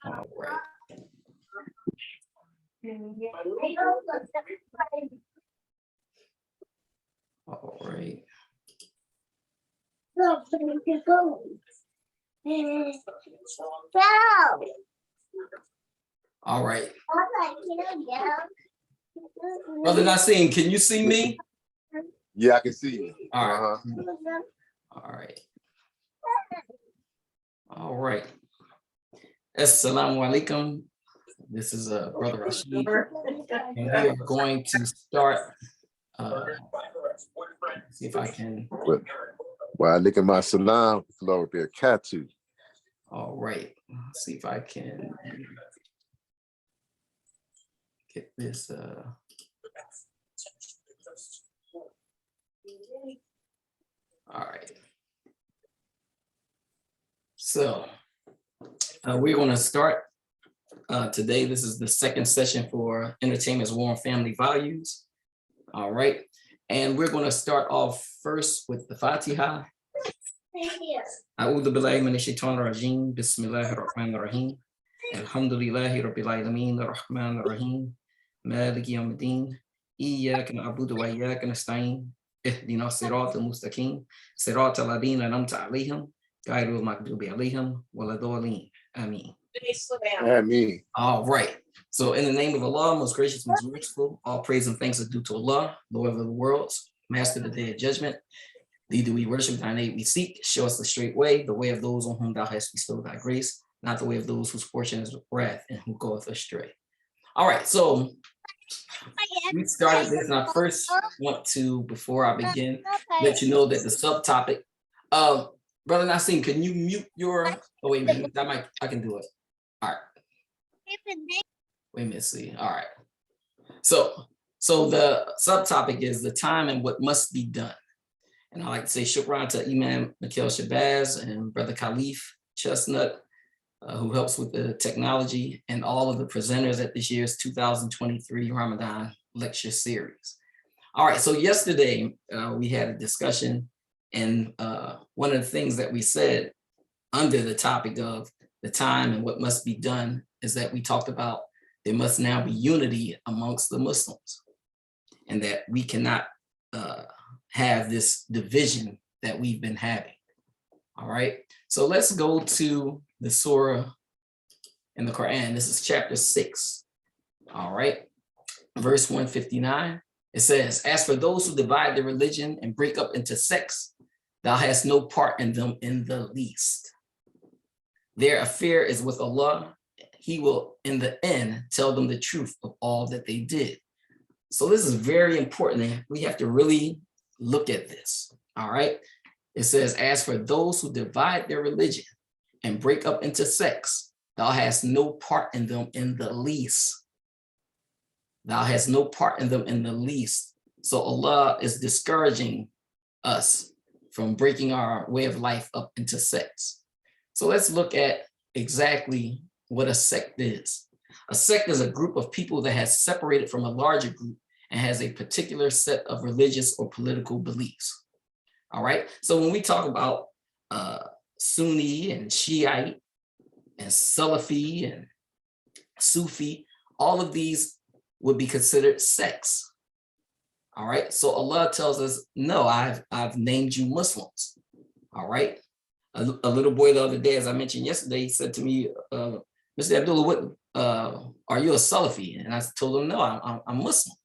All right. All right. All right. Brother Nassim, can you see me? Yeah, I can see you. All right. All right. All right. Assalamu alaikum. This is Brother Rashid. And we are going to start. See if I can. Well, I look at my salam, Pt.2. All right. Let's see if I can get this. All right. So we're going to start today. This is the second session for Entertainment's War and Family Values. All right. And we're going to start off first with the Fatiha. A'udhu billahi minash shaitanir rajim. Bismillahir rahmanir rahim. Alhamdulillahi rabbil alamin. Ar-Rahmanir Rahim. Maliki yawmiddin. Iyyaka na'budu wa iyyaka nasta'in. Ihdina siratal mustaqim. Siratal ladina an'amta alaihim. Ghayril maghdubi alaihim waladdallin. Ameen. Ameen. All right. So in the name of Allah, most gracious, most merciful, all praise and thanks are due to Allah, Lord of the worlds, Master of the Day of Judgment. Thee do we worship, thy name we seek. Show us the straight way, the way of those on whom thou hast bestowed thy grace, not the way of those whose portion is wrath and who goeth astray. All right, so we started this, and I first want to, before I begin, let you know that the subtopic, Brother Nassim, can you mute your, oh wait a minute, I can do it. All right. Wait a minute, see. All right. So the subtopic is the time and what must be done. And I like to say shukran to Imam Mikhail Shabazz and Brother Khalif Chestnut, who helps with the technology, and all of the presenters at this year's 2023 Ramadan lecture series. All right, so yesterday we had a discussion, and one of the things that we said under the topic of the time and what must be done is that we talked about there must now be unity amongst the Muslims, and that we cannot have this division that we've been having. All right, so let's go to the surah in the Quran. This is chapter 6. All right, verse 159. It says, as for those who divide their religion and break up into sects, thou hast no part in them in the least. Their affair is with Allah. He will, in the end, tell them the truth of all that they did. So this is very important. We have to really look at this. All right. It says, as for those who divide their religion and break up into sects, thou hast no part in them in the least. Thou hast no part in them in the least. So Allah is discouraging us from breaking our way of life up into sects. So let's look at exactly what a sect is. A sect is a group of people that has separated from a larger group and has a particular set of religious or political beliefs. All right. So when we talk about Sunni and Shiite and Salafi and Sufi, all of these would be considered sects. All right. So Allah tells us, no, I've named you Muslims. All right. A little boy the other day, as I mentioned yesterday, he said to me, Mr. Abdullah, what are you a Salafi? And I told him, no, I'm Muslim.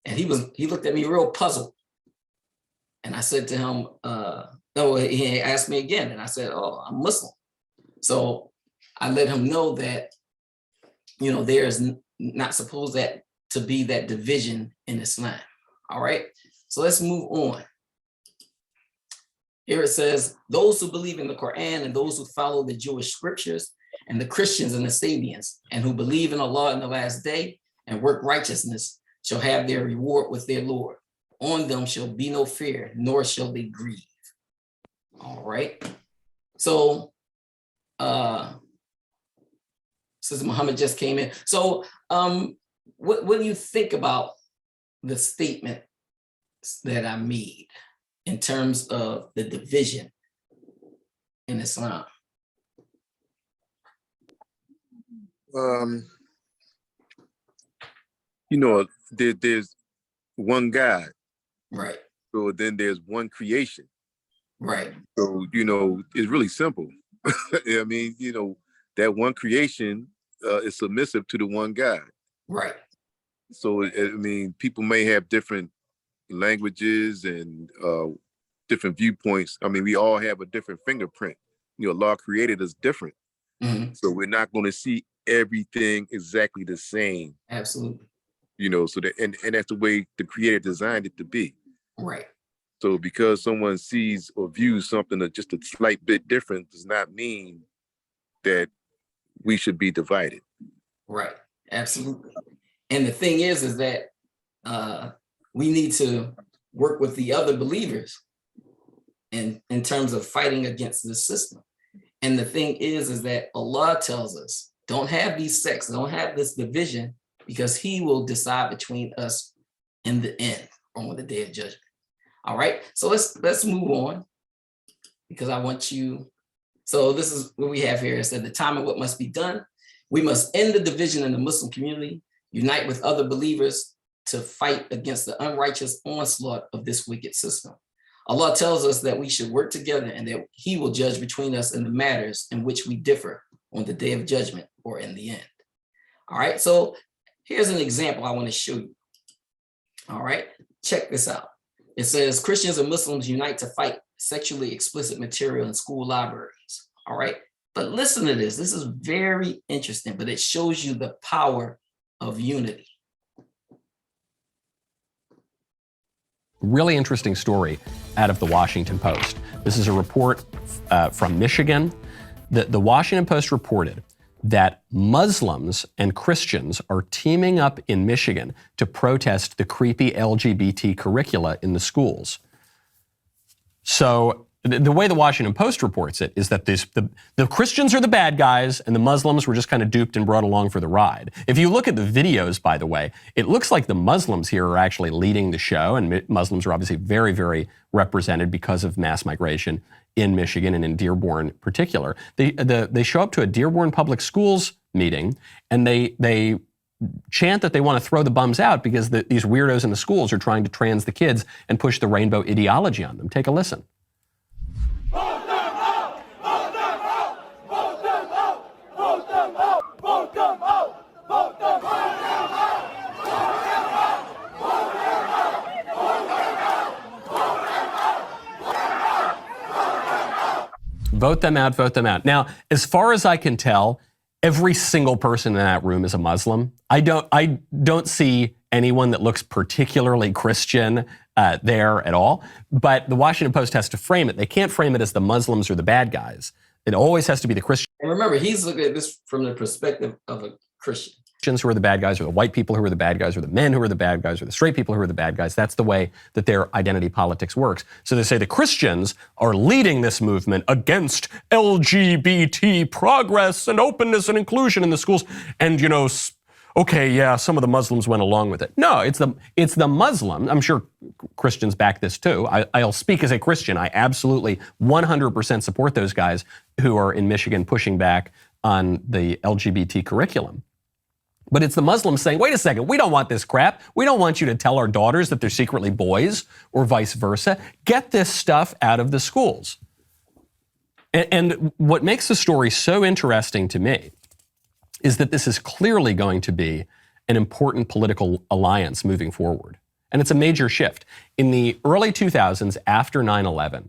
And he looked at me real puzzled. And I said to him, no, he asked me again. And I said, oh, I'm Muslim. So I let him know that, you know, there's not supposed to be that division in Islam. All right. So let's move on. Here it says, those who believe in the Quran and those who follow the Jewish scriptures and the Christians and the Sabians and who believe in Allah in the last day and work righteousness shall have their reward with their Lord. On them shall be no fear, nor shall they grieve. All right. So, Sister Muhammad just came in. So, what do you think about the statement that I made in terms of the division in Islam? Um, there's one God, Right, so then there's one creation. right, So, it's really simple. I mean, that one creation is submissive to the one God. right, So, I mean, people may have different languages and different viewpoints. I mean, we all have a different fingerprint. Allah created us different. mhm, So we're not going to see everything exactly the same, absolutely, so that, and that's the way the creator designed it to be. right, So because someone sees or views something that's just a slight bit different does not mean that we should be divided. right, absolutely. And the thing is that we need to work with the other believers in terms of fighting against this system. And the thing is that Allah tells us, don't have these sects, don't have this division, because he will decide between us in the end on the day of judgment. All right, so let's move on, because I want you. So this is what we have here. It said the time of what must be done. We must end the division in the Muslim community, unite with other believers to fight against the unrighteous onslaught of this wicked system. Allah tells us that we should work together and that he will judge between us in the matters in which we differ on the day of judgment or in the end. All right, so here's an example I want to show you. All right, check this out. It says Christians and Muslims unite to fight sexually explicit material in school libraries. All right, but listen to this. This is very interesting, but it shows you the power of unity. Really interesting story out of the Washington Post. This is a report from Michigan. The Washington Post reported that Muslims and Christians are teaming up in Michigan to protest the creepy LGBT curricula in the schools. So the way the Washington Post reports it is that the Christians are the bad guys and the Muslims were just kind of duped and brought along for the ride. If you look at the videos, by the way, it looks like the Muslims here are actually leading the show, and Muslims are obviously very, very represented because of mass migration in Michigan and in Dearborn in particular. They show up to a Dearborn Public Schools meeting and they chant that they want to throw the bums out because these weirdos in the schools are trying to trans the kids and push the rainbow ideology on them. Take a listen. Vote them out! Vote them out! Vote them out! Vote them out! Vote them out! Vote them out! Vote them out, vote them out. Now, as far as I can tell, every single person in that room is a Muslim. I don't see anyone that looks particularly Christian there at all. But the Washington Post has to frame it. They can't frame it as the Muslims or the bad guys. It always has to be the Christians. And remember, he's looking at this from the perspective of a Christian. Who are the bad guys, or the white people who are the bad guys, or the men who are the bad guys, or the straight people who are the bad guys. That's the way that their identity politics works. So they say the Christians are leading this movement against LGBT progress and openness and inclusion in the schools. And, okay, yeah, some of the Muslims went along with it. No, it's the Muslim. I'm sure Christians back this too. I'll speak as a Christian. I absolutely 100% support those guys who are in Michigan pushing back on the LGBT curriculum. But it's the Muslims saying, wait a second, we don't want this crap. We don't want you to tell our daughters that they're secretly boys or vice versa. Get this stuff out of the schools. And what makes the story so interesting to me is that this is clearly going to be an important political alliance moving forward. And it's a major shift. In the early 2000s, after 9/11,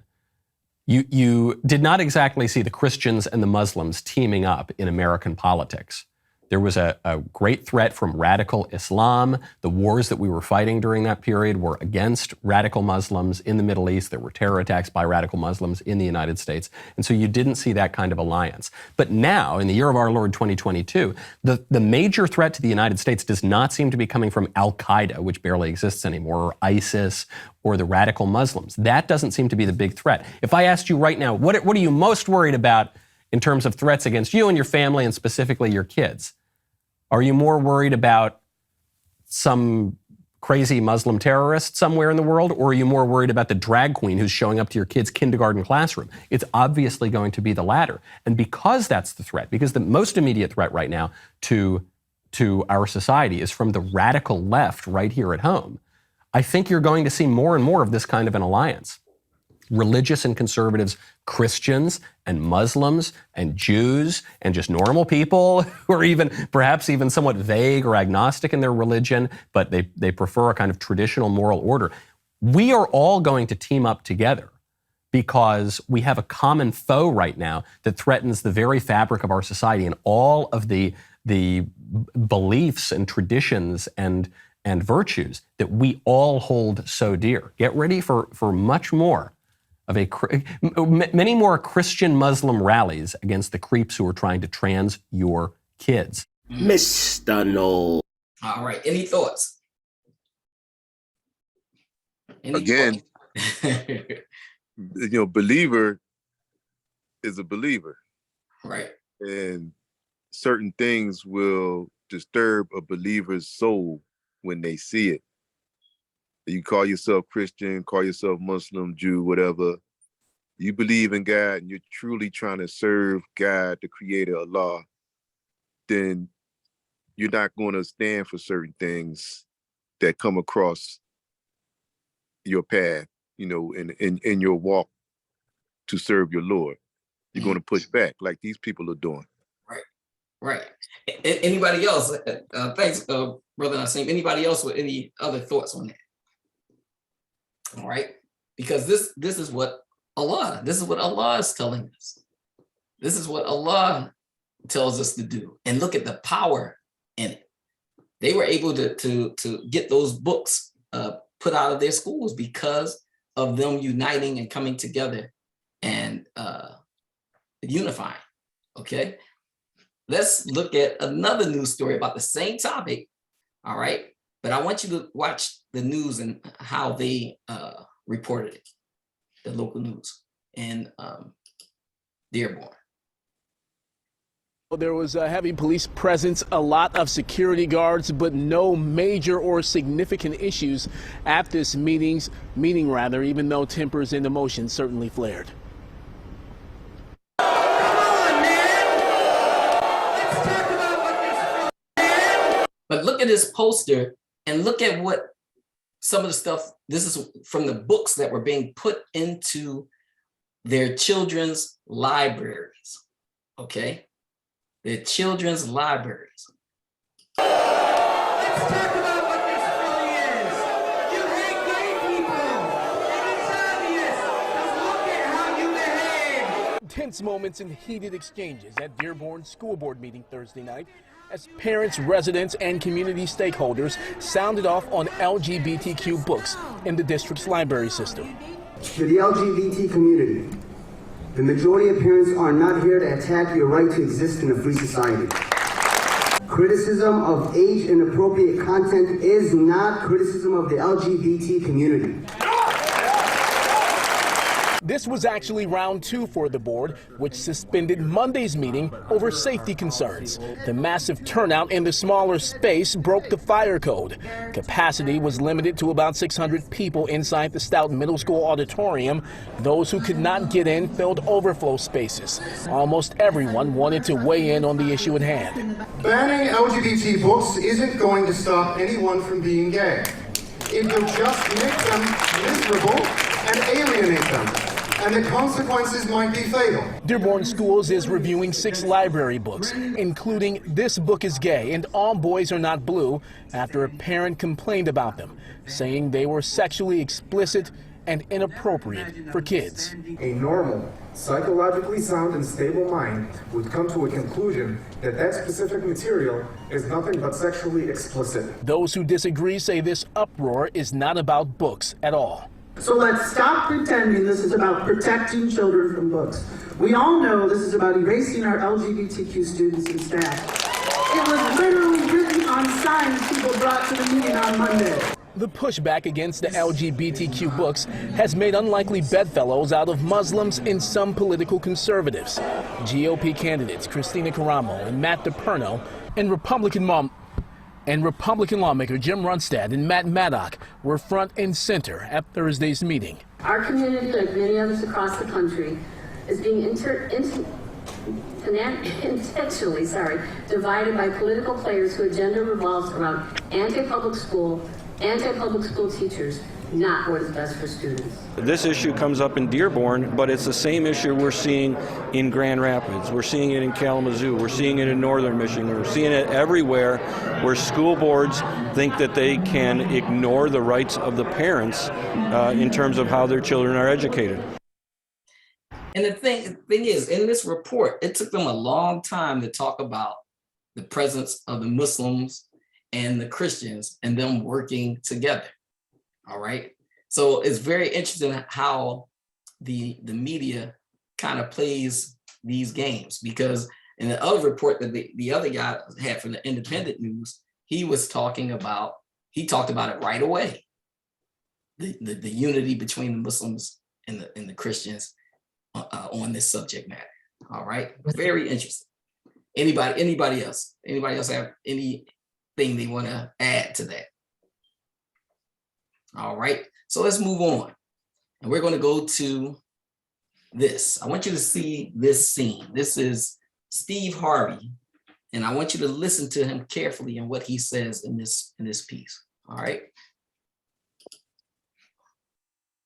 you did not exactly see the Christians and the Muslims teaming up in American politics. There was a great threat from radical Islam. The wars that we were fighting during that period were against radical Muslims in the Middle East. There were terror attacks by radical Muslims in the United States. And so you didn't see that kind of alliance. But now, in the year of our Lord 2022, the major threat to the United States does not seem to be coming from Al-Qaeda, which barely exists anymore, or ISIS, or the radical Muslims. That doesn't seem to be the big threat. If I asked you right now, what are you most worried about in terms of threats against you and your family, and specifically your kids? Are you more worried about some crazy Muslim terrorist somewhere in the world, or are you more worried about the drag queen who's showing up to your kid's kindergarten classroom? It's obviously going to be the latter. And because that's the threat, because the most immediate threat right now to our society is from the radical left right here at home, I think you're going to see more and more of this kind of an alliance. Religious and conservatives, Christians and Muslims and Jews and just normal people who are even, perhaps even somewhat vague or agnostic in their religion, but they prefer a kind of traditional moral order. We are all going to team up together because we have a common foe right now that threatens the very fabric of our society and all of the beliefs and traditions and virtues that we all hold so dear. Get ready for much more of many more Christian Muslim rallies against the creeps who are trying to trans your kids. Mr. No. All right. Any thoughts? Again, believer is a believer. Right. And certain things will disturb a believer's soul when they see it. You call yourself Christian, call yourself Muslim, Jew, whatever. You believe in God and you're truly trying to serve God, the creator, Allah, then you're not going to stand for certain things that come across your path, in your walk to serve your Lord. You're going to push back like these people are doing. Right. Anybody else? Thanks, Brother Nassim. Anybody else with any other thoughts on that? All right, because this is what Allah is telling us. This is what Allah tells us to do. And look at the power in it. They were able to get those books put out of their schools because of them uniting and coming together and unifying. Okay, let's look at another news story about the same topic. All right. But I want you to watch the news and how they reported it, the local news in Dearborn. There was a heavy police presence, a lot of security guards, but no major or significant issues at this meeting, even though tempers and emotions certainly flared. But look at this poster and look at what some of the stuff, this is from the books that were being put into their children's libraries, okay? Their children's libraries. Let's talk about what this really is. You hate gay people, and it's obvious. Just look at how you behave. Tense moments and heated exchanges at Dearborn School Board meeting Thursday night as parents, residents, and community stakeholders sounded off on LGBTQ books in the district's library system. To the LGBT community, the majority of parents are not here to attack your right to exist in a free society. Criticism of age-inappropriate content is not criticism of the LGBT community. This was actually round 2 for the board, which suspended Monday's meeting over safety concerns. The massive turnout in the smaller space broke the fire code. Capacity was limited to about 600 people inside the Stout Middle School auditorium. Those who could not get in filled overflow spaces. Almost everyone wanted to weigh in on the issue at hand. Banning LGBT books isn't going to stop anyone from being gay. It will just make them miserable and alienate them. And the consequences might be fatal. Dearborn Schools is reviewing 6 library books, including This Book is Gay and All Boys Are Not Blue, after a parent complained about them, saying they were sexually explicit and inappropriate for kids. A normal, psychologically sound and stable mind would come to a conclusion that that specific material is nothing but sexually explicit. Those who disagree say this uproar is not about books at all. So let's stop pretending this is about protecting children from books. We all know this is about erasing our LGBTQ students and staff. It was literally written on signs people brought to the meeting on Monday. The pushback against the LGBTQ books has made unlikely bedfellows out of Muslims and some political conservatives. GOP candidates Christina Caramo and Matt DePerno and Republican And Republican lawmaker Jim Runstad and Matt Maddock were front and center at Thursday's meeting. Our community, like many others across the country, is being intentionally divided by political players whose agenda revolves around anti-public school teachers, not what is best for students. This issue comes up in Dearborn, but it's the same issue we're seeing in Grand Rapids. We're seeing it in Kalamazoo. We're seeing it in Northern Michigan. We're seeing it everywhere where school boards think that they can ignore the rights of the parents in terms of how their children are educated. And the thing is, in this report, it took them a long time to talk about the presence of the Muslims and the Christians and them working together. All right. So it's very interesting how the media kind of plays these games, because in the other report that the other guy had from the Independent News, he talked about it right away. The unity between the Muslims and the Christians on this subject matter. All right. Very interesting. Anybody else have anything they want to add to that? All right, so let's move on. And we're going to go to this. I want you to see this scene. This is Steve Harvey, and I want you to listen to him carefully and what he says in this piece. All right.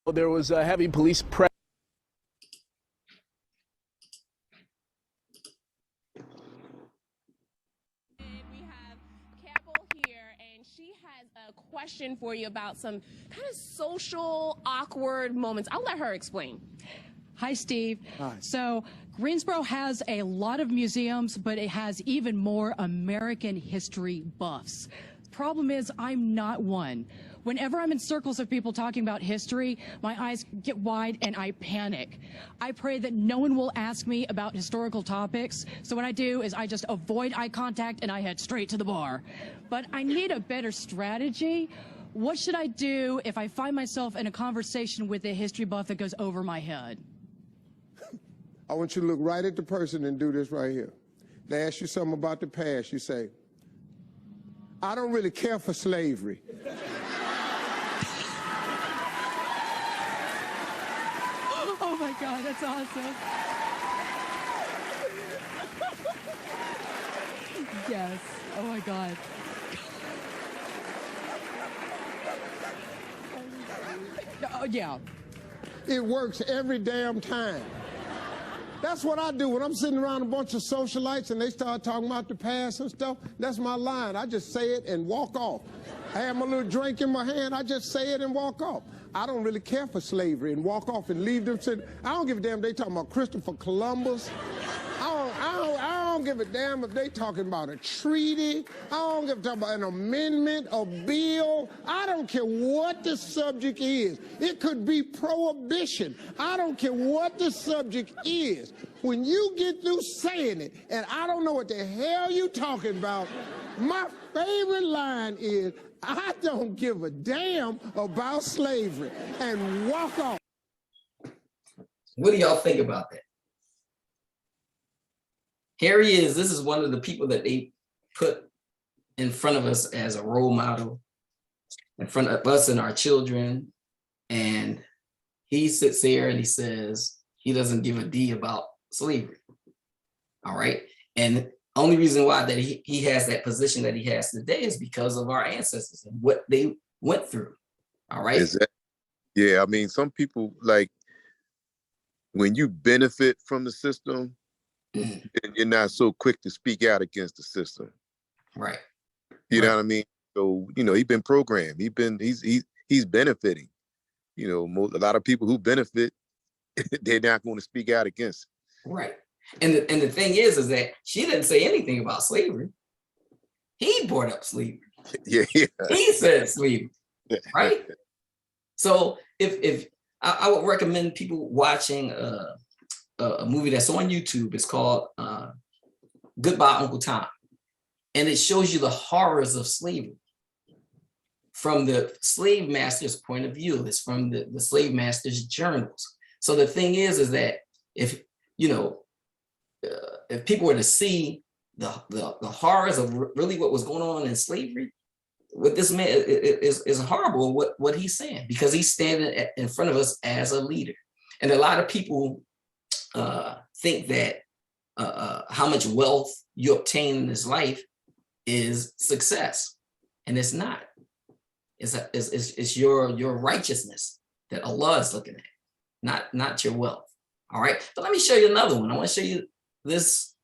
Well, there was a heavy police presence. Question for you about some kind of social awkward moments. I'll let her explain. Hi, Steve. Hi. So Greensboro has a lot of museums, but it has even more American history buffs. Problem is, I'm not one. Whenever I'm in circles of people talking about history, my eyes get wide and I panic. I pray that no one will ask me about historical topics. So what I do is I just avoid eye contact and I head straight to the bar. But I need a better strategy. What should I do if I find myself in a conversation with a history buff that goes over my head? I want you to look right at the person and do this right here. They ask you something about the past. You say, I don't really care for slavery. Oh my God, that's awesome. Yes, oh my God. Oh, yeah. It works every damn time. That's what I do when I'm sitting around a bunch of socialites and they start talking about the past and stuff. That's my line. I just say it and walk off. I have my little drink in my hand. I just say it and walk off. I don't really care for slavery and walk off and leave them sitting. I don't give a damn if they talking about Christopher Columbus. I don't give a damn if they talking about a treaty. I don't give a damn about an amendment, a bill. I don't care what the subject is. It could be prohibition. I don't care what the subject is. When you get through saying it and I don't know what the hell you talking about, my favorite line is, I don't give a damn about slavery, and walk off. What do y'all think about that? Here he is. This is one of the people that they put in front of us as a role model, in front of us and our children. And he sits here and he says he doesn't give a D about slavery. All right. And only reason why that he has that position that he has today is because of our ancestors and what they went through. All right. Exactly. Yeah, I mean, some people, like, when you benefit from the system, then you're not so quick to speak out against the system. Right. You know what I mean? So, you know, he's been programmed. He's benefiting. You know, a lot of people who benefit, they're not going to speak out against it. Right. And the thing is that she didn't say anything about slavery. He brought up slavery. Yeah. He said slavery, right? So if I would recommend people watching a movie that's on YouTube. It's called Goodbye, Uncle Tom. And it shows you the horrors of slavery from the slave master's point of view. It's from the slave master's journals. So the thing is that if, you know, if people were to see the horrors of really what was going on in slavery with this man is horrible. What he's saying, because he's standing in front of us as a leader, and a lot of people think that how much wealth you obtain in this life is success, and it's not. It's your righteousness that Allah is looking at, not your wealth. All right, but let me show you another one. I want to show you this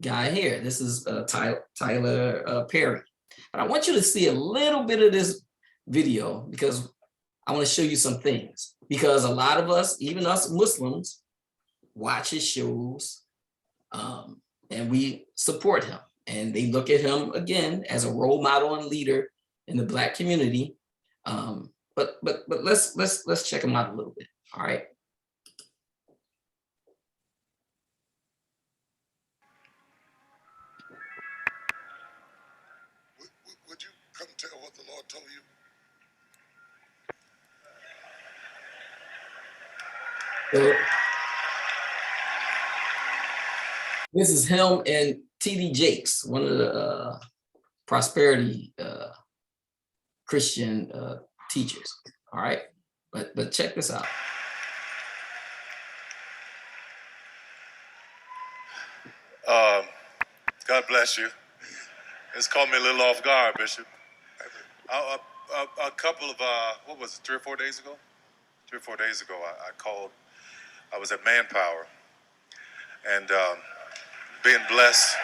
guy here. This is Tyler Perry. But I want you to see a little bit of this video because I want to show you some things. Because a lot of us, even us Muslims, watch his shows and we support him. And they look at him, again, as a role model and leader in the Black community. But let's check him out a little bit, all right? Would you come tell what the Lord told you? This is him and T.D. Jakes, one of the prosperity Christian teachers. All right, but check this out. God bless you. It's caught me a little off guard, Bishop. A couple of, what was it, 3 or 4 days ago? 3 or 4 days ago, I called. I was at Manpower and being blessed.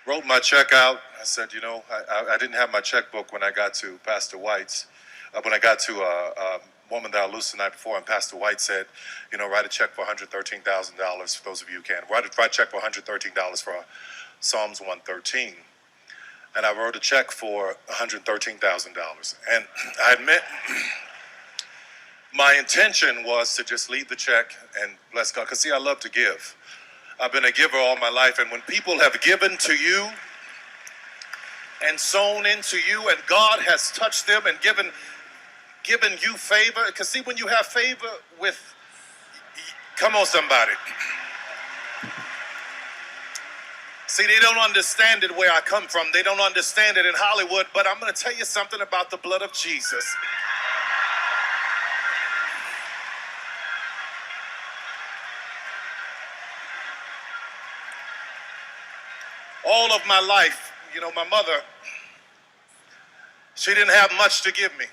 Wrote my check out. I said, you know, I didn't have my checkbook when I got to Pastor White's. When I got to a woman that I loosed the night before, and Pastor White said, you know, write a check for $113,000 for those of you who can. Write a check for $113 for Psalms 113. And I wrote a check for $113,000. And I admit, my intention was to just leave the check and bless God. Because see, I love to give. I've been a giver all my life. And when people have given to you and sown into you, and God has touched them and given you favor, because see, when you have favor with, come on somebody. See, they don't understand it where I come from. They don't understand it in Hollywood, but I'm going to tell you something about the blood of Jesus. All of my life, you know, my mother, she didn't have much to give me.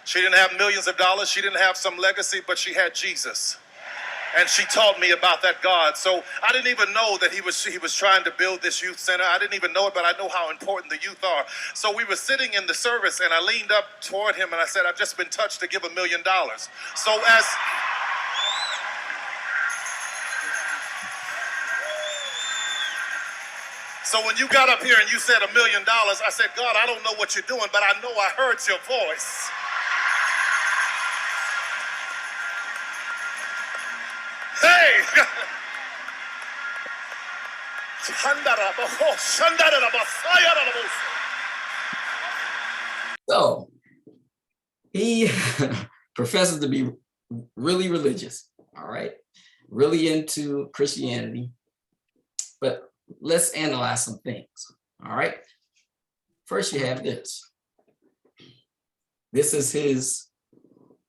She didn't have millions of dollars. She didn't have some legacy, but she had Jesus. And she taught me about that God. So I didn't even know that he was trying to build this youth center. I didn't even know it, but I know how important the youth are. So we were sitting in the service, and I leaned up toward him, and I said, I've just been touched to give $1 million. So when you got up here and you said $1 million, I said, God, I don't know what you're doing, but I know I heard your voice. Hey! So he professes to be really religious, all right? Really into Christianity. But let's analyze some things, all right? First, you have this. This is his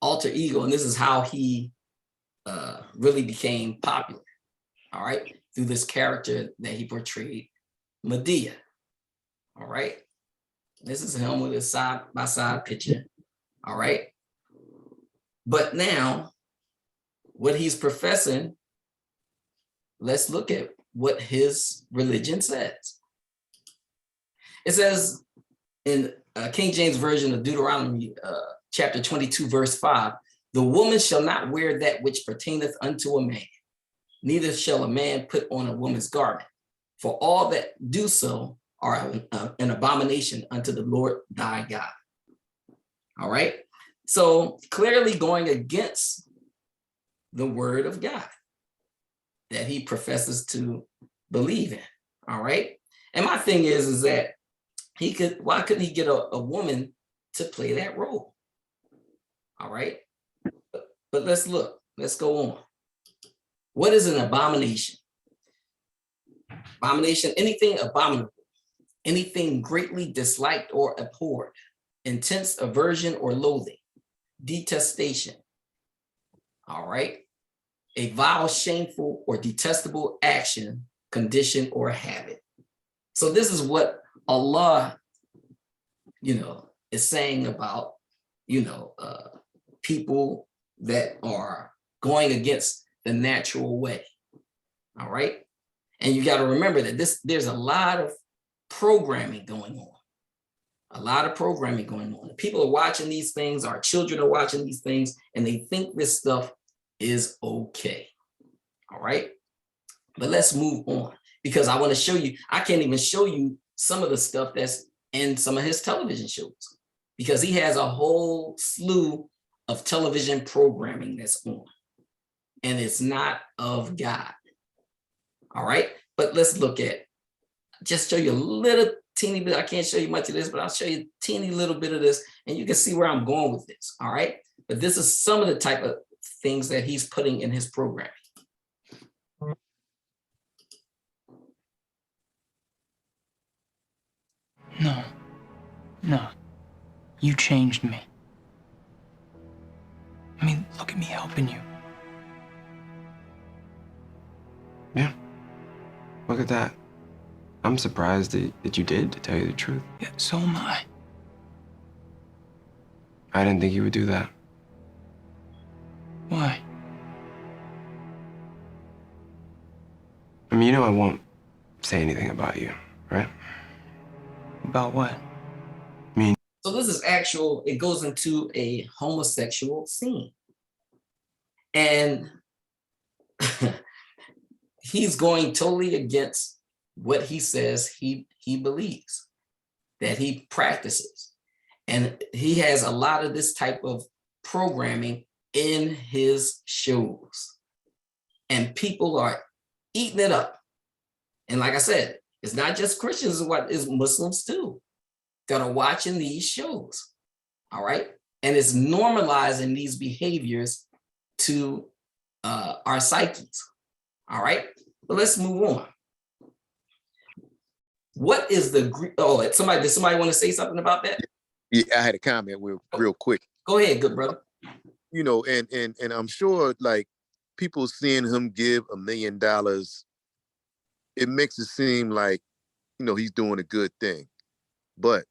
alter ego, and this is how he really became popular, all right? Through this character that he portrayed, Medea, all right? This is him with his side-by-side picture, all right? But now, what he's professing, let's look at what his religion says. It says in King James Version of Deuteronomy, chapter 22, verse 5, the woman shall not wear that which pertaineth unto a man, neither shall a man put on a woman's garment, for all that do so are an abomination unto the Lord thy God. All right, so clearly going against the word of God that he professes to believe in, all right? And my thing is that why couldn't he get a woman to play that role? All right, but let's look, let's go on. What is an abomination? Abomination, anything abominable, anything greatly disliked or abhorred, intense aversion or loathing, detestation. All right. A vile, shameful, or detestable action, condition, or habit. So this is what Allah, is saying about, people that are going against the natural way. All right. And you got to remember that there's a lot of programming going on. A lot of programming going on. People are watching these things, our children are watching these things, and they think this stuff is okay. All right. But let's move on, because I want to show you, I can't even show you some of the stuff that's in some of his television shows, because he has a whole slew of television programming that's on, and it's not of God. All right. But let's look at, just show you a little teeny bit. I can't show you much of this, but I'll show you a teeny little bit of this, and you can see where I'm going with this. All right. But this is some of the type of things that he's putting in his programming. No, you changed me. I mean, look at me helping you. Yeah, look at that. I'm surprised that you did, to tell you the truth. Yeah, so am I. I didn't think you would do that. Why? I mean, I won't say anything about you, right? About what? I mean, so this is actual, it goes into a homosexual scene. And he's going totally against what he says he believes, that he practices. And he has a lot of this type of programming in his shows. And people are eating it up. And like I said, it's not just Christians, it's Muslims too, that are watching these shows. All right. And it's normalizing these behaviors to our psyches. All right. But let's move on. What is the Greek? Oh, did somebody want to say something about that? Yeah, I had a comment real quick. Go ahead, good brother. And I'm sure like people seeing him give $1 million, it makes it seem like, he's doing a good thing. But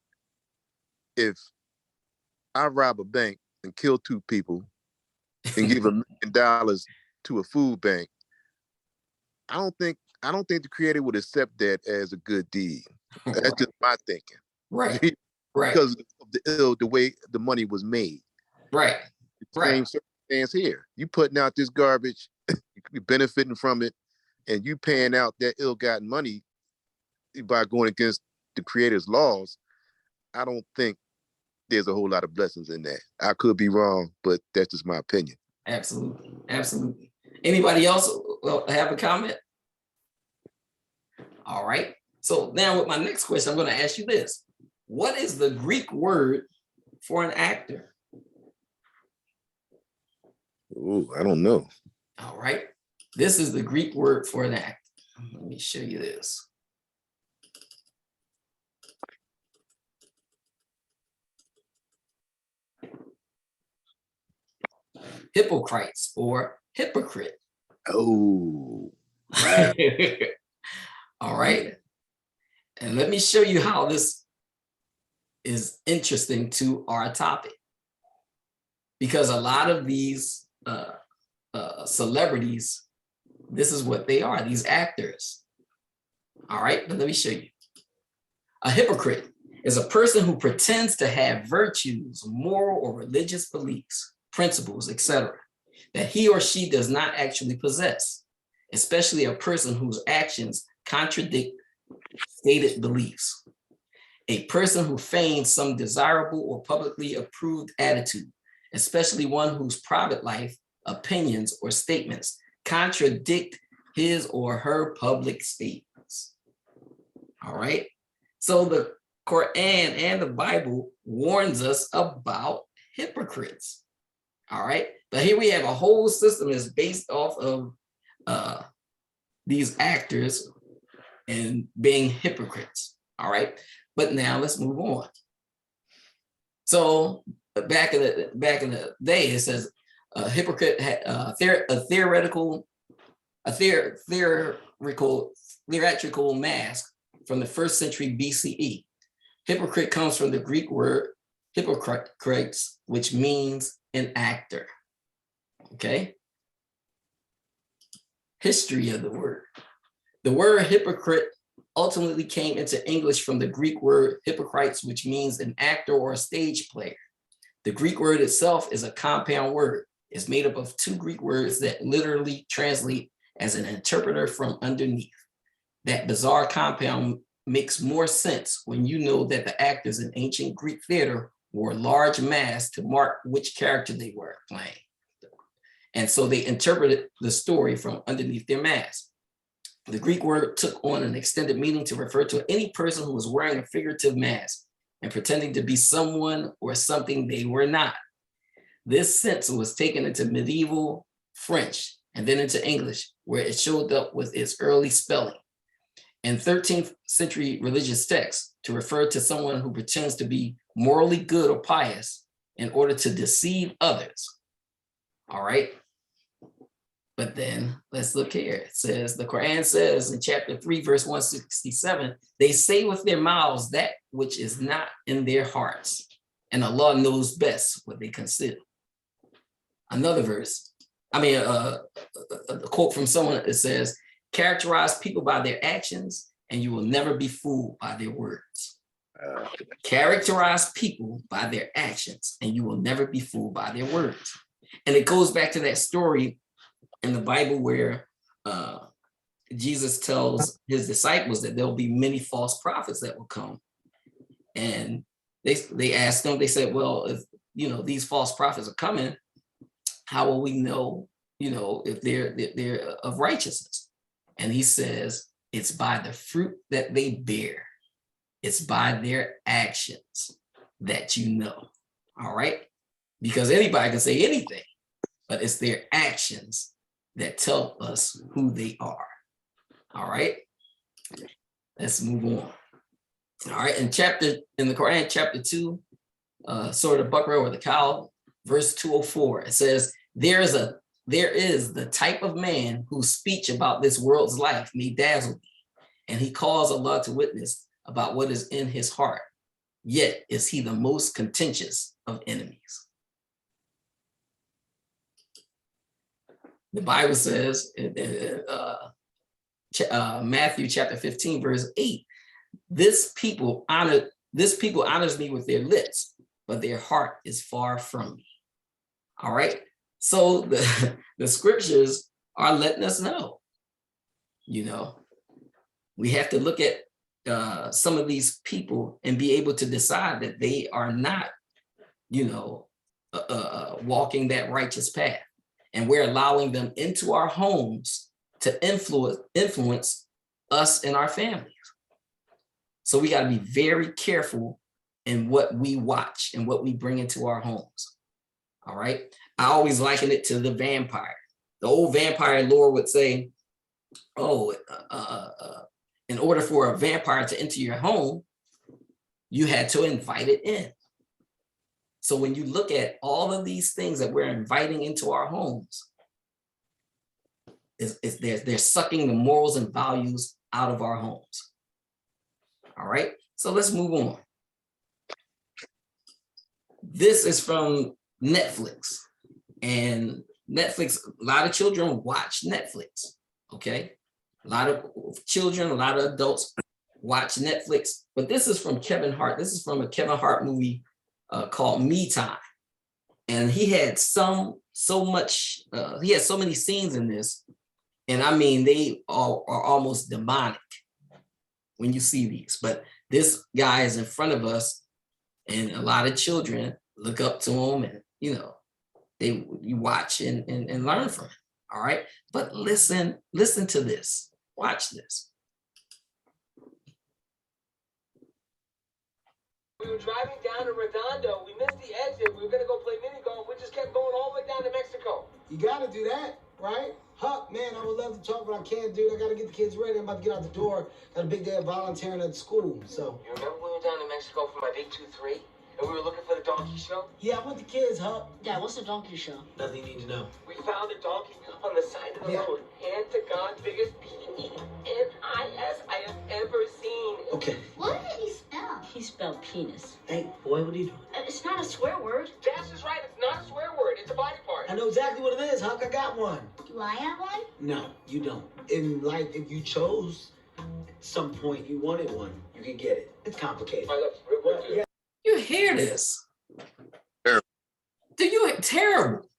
if I rob a bank and kill 2 people and give $1 million to a food bank, I don't think the creator would accept that as a good deed. That's just my thinking. Right. Right. Because of the way the money was made. Right. Same circumstance here. You putting out this garbage, you're benefiting from it, and you paying out that ill-gotten money by going against the creator's laws. I don't think there's a whole lot of blessings in that. I could be wrong, but that's just my opinion. Absolutely. Absolutely. Anybody else have a comment? All right. So now with my next question, I'm going to ask you this. What is the Greek word for an actor? Oh, I don't know. All right. This is the Greek word for an actor. Let me show you this. Hypocrites or hypocrite. Oh. All right. And let me show you how this is interesting to our topic. Because a lot of these celebrities, this is what they are, these actors. All right, but let me show you. A hypocrite is a person who pretends to have virtues, moral or religious beliefs, principles, etc., that he or she does not actually possess, especially a person whose actions contradict stated beliefs. A person who feigns some desirable or publicly approved attitude, especially one whose private life, opinions, or statements contradict his or her public statements. All right. So the Quran and the Bible warns us about hypocrites. All right. But here we have a whole system that's based off of these actors and being hypocrites. All right, but now let's move on. So back in the day, it says a hypocrite had a theatrical mask from the 1st century BCE. Hypocrite comes from the Greek word hypocrites, which means an actor. Okay. History of the word. The word hypocrite ultimately came into English from the Greek word hypocrites, which means an actor or a stage player. The Greek word itself is a compound word. It's made up of 2 Greek words that literally translate as an interpreter from underneath. That bizarre compound makes more sense when you know that the actors in ancient Greek theater wore large masks to mark which character they were playing. And so they interpreted the story from underneath their mask. The Greek word took on an extended meaning to refer to any person who was wearing a figurative mask and pretending to be someone or something they were not. This sense was taken into medieval French and then into English, where it showed up with its early spelling. In 13th century religious texts, to refer to someone who pretends to be morally good or pious in order to deceive others. All right. But then let's look here. It says, the Quran says in chapter 3, verse 167, they say with their mouths that which is not in their hearts, and Allah knows best what they consider. Another verse, a quote from someone that says, characterize people by their actions and you will never be fooled by their words. Characterize people by their actions and you will never be fooled by their words. And it goes back to that story in the Bible where Jesus tells his disciples that there'll be many false prophets that will come. And they asked them, they said, well, if these false prophets are coming, how will we know, if they're of righteousness? And he says, it's by the fruit that they bear. It's by their actions that you know. All right. Because anybody can say anything, but it's their actions that tell us who they are. All right. Let's move on. All right. In the Quran, chapter 2, Surah Al-Baqarah or the cow, verse 204, it says, there is the type of man whose speech about this world's life may dazzle thee, and he calls Allah to witness about what is in his heart. Yet is he the most contentious of enemies. The Bible says in Matthew chapter 15, verse 8, this people honors me with their lips, but their heart is far from me. All right. So the scriptures are letting us know, we have to look at some of these people and be able to decide that they are not, walking that righteous path. And we're allowing them into our homes to influence us and our families. So we got to be very careful in what we watch and what we bring into our homes. All right. I always liken it to the vampire. The old vampire lore would say, in order for a vampire to enter your home, you had to invite it in. So when you look at all of these things that we're inviting into our homes, they're sucking the morals and values out of our homes. All right, so let's move on. This is from Netflix. And Netflix, a lot of children watch Netflix, okay? A lot of children, a lot of adults watch Netflix, but this is from Kevin Hart. This is from a Kevin Hart movie called Me Time. And he had so many scenes in this. And I mean, they are almost demonic when you see these, but this guy is in front of us and a lot of children look up to him and, you watch and learn from it. All right. But listen to this. Watch this. We were driving down to Redondo. We missed the exit. We were going to go play mini golf. We just kept going all the way down to Mexico. You got to do that, right? Huck, man, I would love to to talk, but I can't, dude. I gotta get the kids ready. I'm about to get out the door. Got a big day of volunteering at school, so. You remember we went down to Mexico for my Pt.2 and we were looking for the donkey show? Yeah, I'm with the kids, huh? Dad, what's the donkey show? Nothing you need to know. We found a donkey on the side of the road. Hand to God, biggest P-E-N-I-S I have ever seen. Okay. What did he spell? He spelled penis. Hey, boy, what are you doing? It's not a swear word. Dash is right. It's not a swear word. It's a body part. I know exactly what it is, Huck. I got one. Do I have one? No, you don't. In life, if you chose, at some point you wanted one, you can get it. It's complicated. Yeah. You hear this? Terrible. Do you terrible?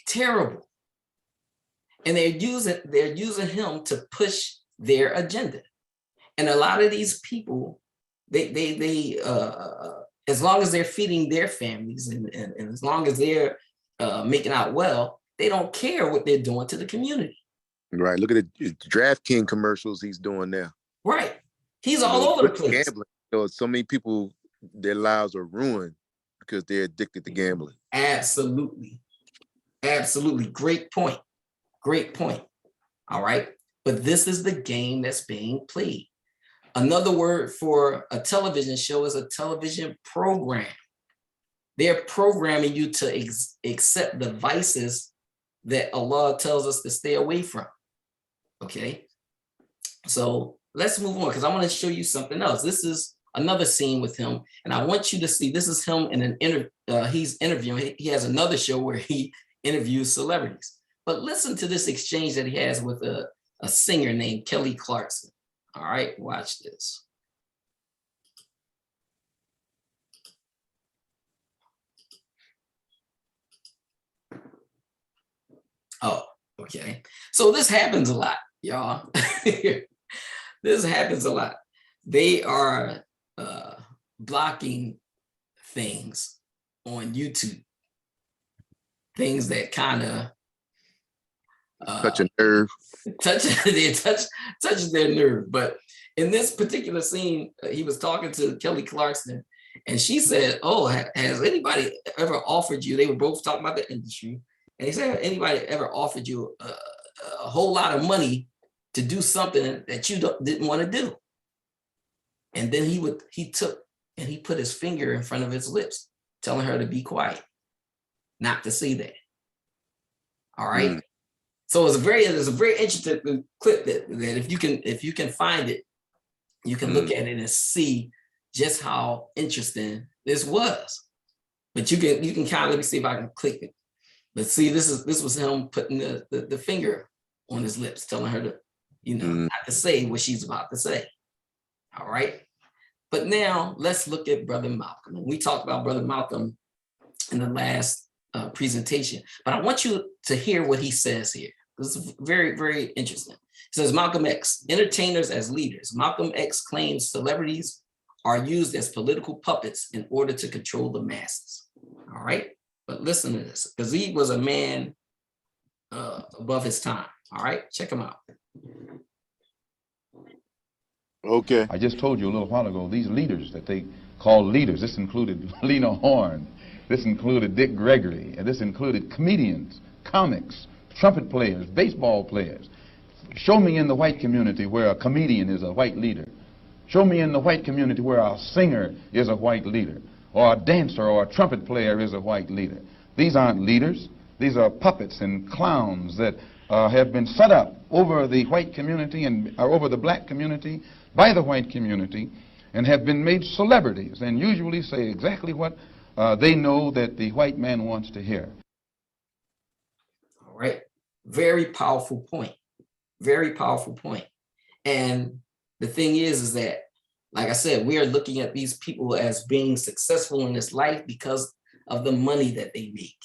Terrible. And they're using him to push their agenda. And a lot of these people, they as long as they're feeding their families and as long as they're making out well, they don't care what they're doing to the community. Right. Look at the DraftKings commercials he's doing now. Right. He's all over the place. Gambling. So many people, their lives are ruined because they're addicted to gambling. Absolutely. Absolutely. Great point. Great point. All right. But this is the game that's being played. Another word for a television show is a television program. They're programming you to accept the vices that Allah tells us to stay away from. Okay. So let's move on because I want to show you something else. This is another scene with him. And I want you to see, this is him in an he's interviewing. He has another show where he interviews celebrities. But listen to this exchange that he has with a singer named Kelly Clarkson. All right, watch this. Oh, okay. So this happens a lot, y'all. This happens a lot. They are blocking things on YouTube. Things that kind of touch a nerve. Touches their nerve. But in this particular scene, he was talking to Kelly Clarkson, and she said, "Oh, has anybody ever offered you?" They were both talking about the industry, and he said, "Anybody ever offered you a whole lot of money to do something that you didn't want to do?" And then he took and he put his finger in front of his lips, telling her to be quiet, not to say that. All right. So it's a very interesting clip that if you can find it, you can look at it and see just how interesting this was. But you can kind of, let me see if I can click it. But see, this was him putting the finger on his lips, telling her to, not to say what she's about to say. All right. But now let's look at Brother Malcolm. We talked about Brother Malcolm in the last presentation, but I want you to hear what he says here. This is very, very interesting. It says, Malcolm X, entertainers as leaders. Malcolm X claims celebrities are used as political puppets in order to control the masses. All right, but listen to this, because he was a man above his time. All right, check him out. Okay. I just told you a little while ago, these leaders that they call leaders, this included Lena Horne, this included Dick Gregory, and this included comedians, comics, trumpet players, baseball players. Show me in the white community where a comedian is a white leader. Show me in the white community where a singer is a white leader, or a dancer or a trumpet player is a white leader. These aren't leaders. These are puppets and clowns that have been set up over the white community and over the black community by the white community and have been made celebrities and usually say exactly what they know that the white man wants to hear. All right. Very powerful point. Very powerful point. And the thing is that, like I said, we are looking at these people as being successful in this life because of the money that they make,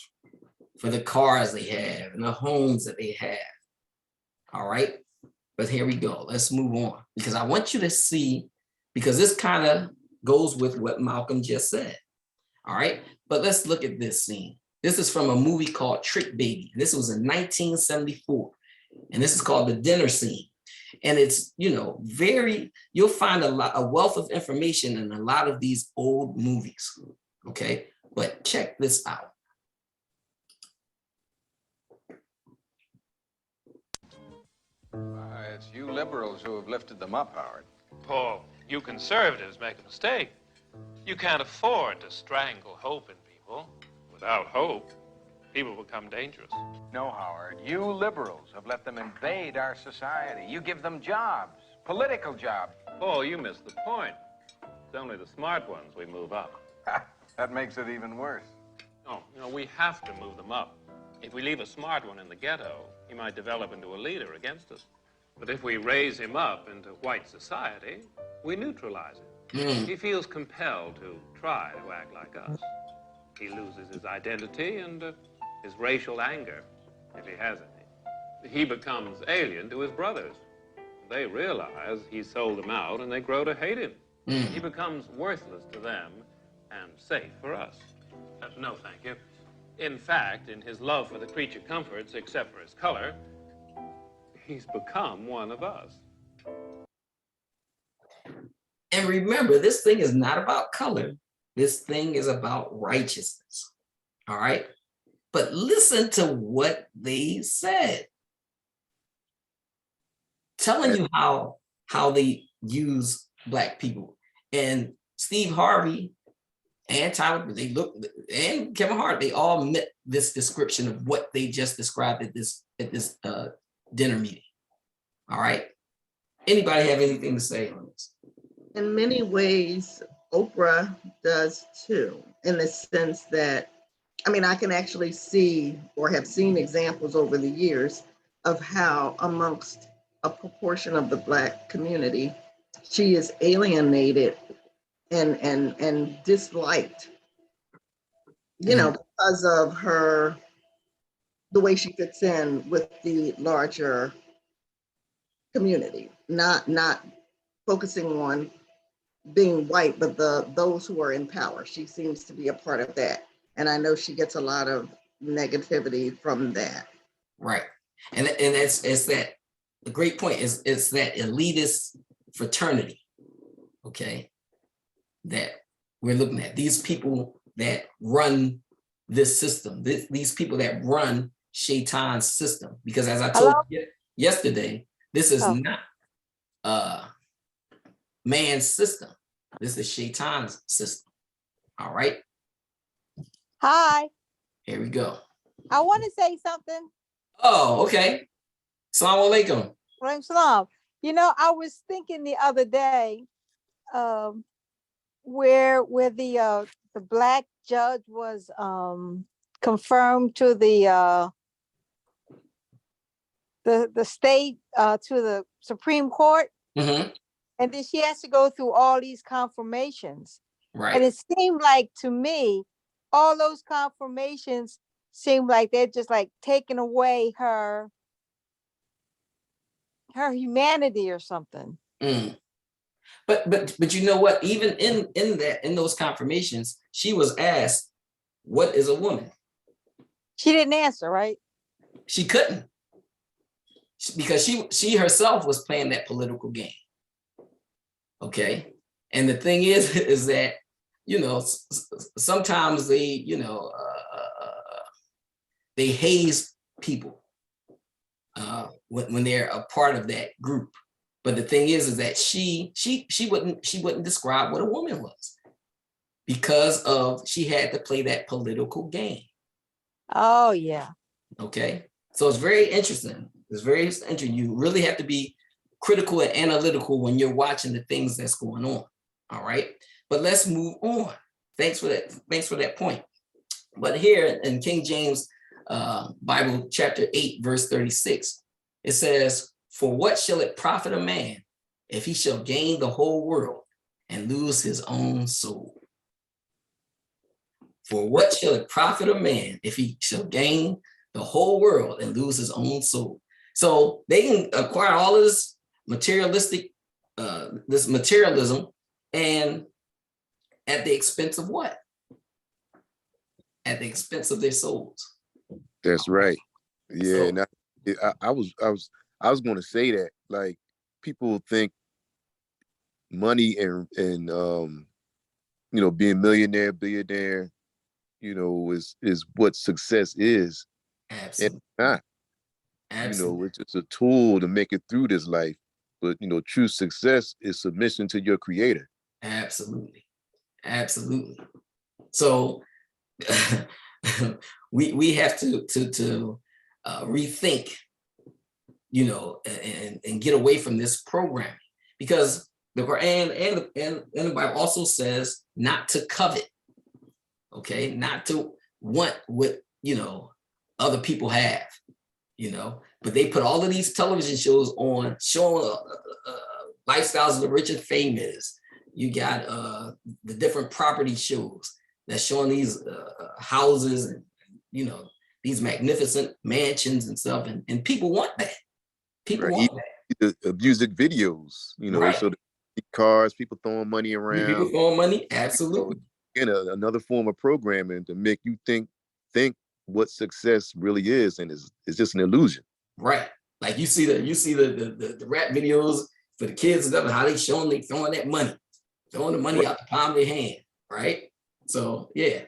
for the cars they have and the homes that they have. All right. But here we go. Let's move on, because I want you to see, because this kind of goes with what Malcolm just said. All right. But let's look at this scene. This is from a movie called Trick Baby. This was in 1974. And this is called The Dinner Scene. And it's, you'll find a wealth of information in a lot of these old movies. Okay. But check this out. It's you liberals who have lifted them up, Howard. Paul, you conservatives make a mistake. You can't afford to strangle hope in people. Without hope, people become dangerous. No, Howard, you liberals have let them invade our society. You give them jobs, political jobs. Paul, you missed the point. It's only the smart ones we move up. That makes it even worse. No, we have to move them up. If we leave a smart one in the ghetto, he might develop into a leader against us. But if we raise him up into white society, we neutralize him. He feels compelled to try to act like us. He loses his identity and his racial anger, if he has any. He becomes alien to his brothers. They realize he sold them out and they grow to hate him. He becomes worthless to them and safe for us. No, thank you. In fact, in his love for the creature comforts, except for his color, he's become one of us. And remember, this thing is not about color. This thing is about righteousness. All right? But listen to what they said. Telling you how they use Black people. And Steve Harvey and Tyler, and Kevin Hart, they all met this description of what they just described at this dinner meeting. All right. Anybody have anything to say on this? In many ways, Oprah does too, in the sense that, I mean, I can actually see or have seen examples over the years of how amongst a proportion of the Black community, she is alienated and disliked, you know, because of the way she fits in with the larger community, not focusing on being white, but those who are in power. She seems to be a part of that. And I know she gets a lot of negativity from that. Right. And it's that, the great point is it's that elitist fraternity, okay, that we're looking at. These people that run this system, these people that run Shaitan's system. Because as I told you yesterday, this is not man's system. This is Shaitan's system. All right. Hi. Here we go. I want to say something. Oh, okay. Assalamu alaikum. Walaikum salam. You know, I was thinking the other day, where the Black judge was confirmed to the state, to the Supreme Court. And then she has to go through all these confirmations. Right. And it seemed like to me, all those confirmations seem like they're just like taking away her humanity or something. But you know what? Even in those confirmations, she was asked, "What is a woman?" She didn't answer, right? She couldn't, because she herself was playing that political game. Okay, and the thing is that, you know, sometimes they, you know, they haze people when they're a part of that group. But the thing is that she wouldn't describe what a woman was, because she had to play that political game. Oh yeah. Okay, so it's very interesting. It's very interesting. You really have to be critical and analytical when you're watching the things that's going on. All right, but let's move on. Thanks for that point. But here in King James Bible, chapter 8, verse 36, it says, "For what shall it profit a man if he shall gain the whole world and lose his own soul?" For what shall it profit a man if he shall gain the whole world and lose his own soul? So they can acquire all of this materialism, and at the expense of what? At the expense of their souls. That's right. Yeah, and I was going to say that, like, people think money and you know, being millionaire, billionaire, you know, is what success is. Absolutely. It's not. Absolutely. It's just a tool to make it through this life. But true success is submission to your creator. Absolutely. Absolutely. So we have to rethink, and get away from this programming, because the Quran and the Bible also says not to covet. Okay, not to want what other people have. But they put all of these television shows on showing lifestyles of the rich and famous. You got the different property shows that's showing these houses and these magnificent mansions and stuff, and people want that. People want that. The music videos, Right. so the cars, people throwing money around. People throwing money, absolutely. Another form of programming to make you think what success really is, and it's just an illusion. Right. Like you see the rap videos for the kids and stuff, and how they throwing that money, throwing the money out the palm of their hand, right? So yeah.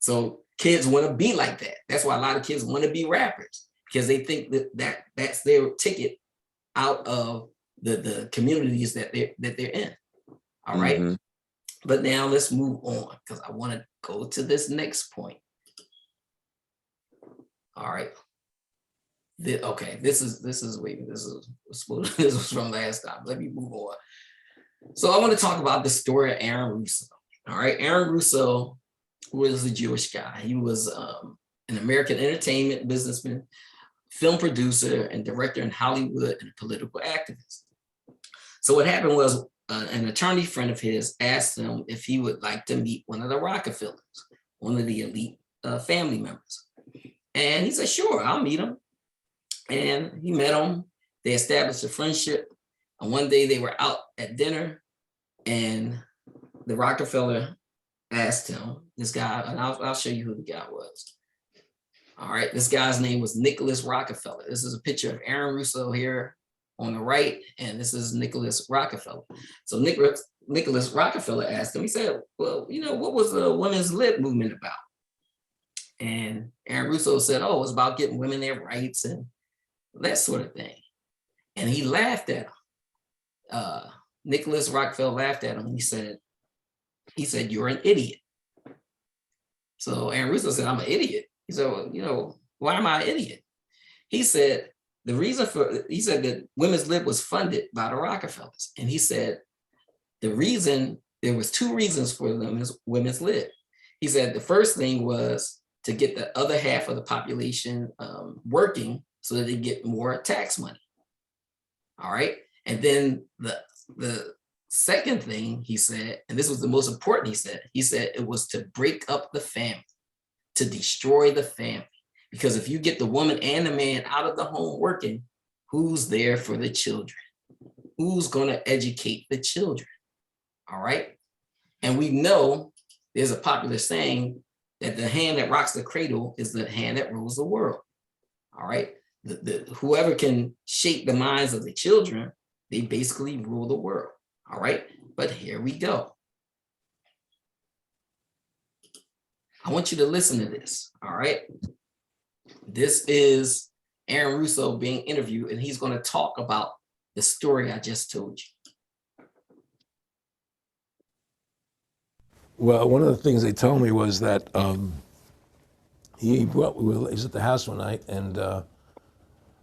So kids want to be like that. That's why a lot of kids want to be rappers, because they think that's their ticket out of the communities that they're in. All right. Mm-hmm. But now let's move on, because I want to go to this next point. All right. Okay, this was from last time. Let me move on. So I want to talk about the story of Aaron Russo. All right, Aaron Russo was a Jewish guy. He was an American entertainment businessman, film producer, and director in Hollywood, and a political activist. So what happened was an attorney friend of his asked him if he would like to meet one of the Rockefellers, one of the elite family members. And he said, sure, I'll meet him. And he met him. They established a friendship. And one day they were out at dinner, and the Rockefeller asked him, this guy, and I'll show you who the guy was. All right, this guy's name was Nicholas Rockefeller. This is a picture of Aaron Russo here on the right, and this is Nicholas Rockefeller. So Nicholas Rockefeller asked him, he said, well, what was the women's lib movement about? And Aaron Russo said, oh, it's about getting women their rights and that sort of thing. And he laughed at him. Nicholas Rockefeller laughed at him. He said, you're an idiot. So Aaron Russo said, I'm an idiot. He said, well, why am I an idiot? He said, that women's lib was funded by the Rockefellers. And he said, there was two reasons for women's lib. He said, the first thing was to get the other half of the population working so that they get more tax money. All right. And then the second thing he said, and this was the most important, he said it was to break up the family, to destroy the family. Because if you get the woman and the man out of the home working, who's there for the children? Who's going to educate the children? All right. And we know there's a popular saying that the hand that rocks the cradle is the hand that rules the world. All right. Whoever can shape the minds of the children, they basically rule the world. All right. But here we go. I want you to listen to this. All right. This is Aaron Russo being interviewed, and he's going to talk about the story I just told you. Well, one of the things they told me was that he was at the house one night, and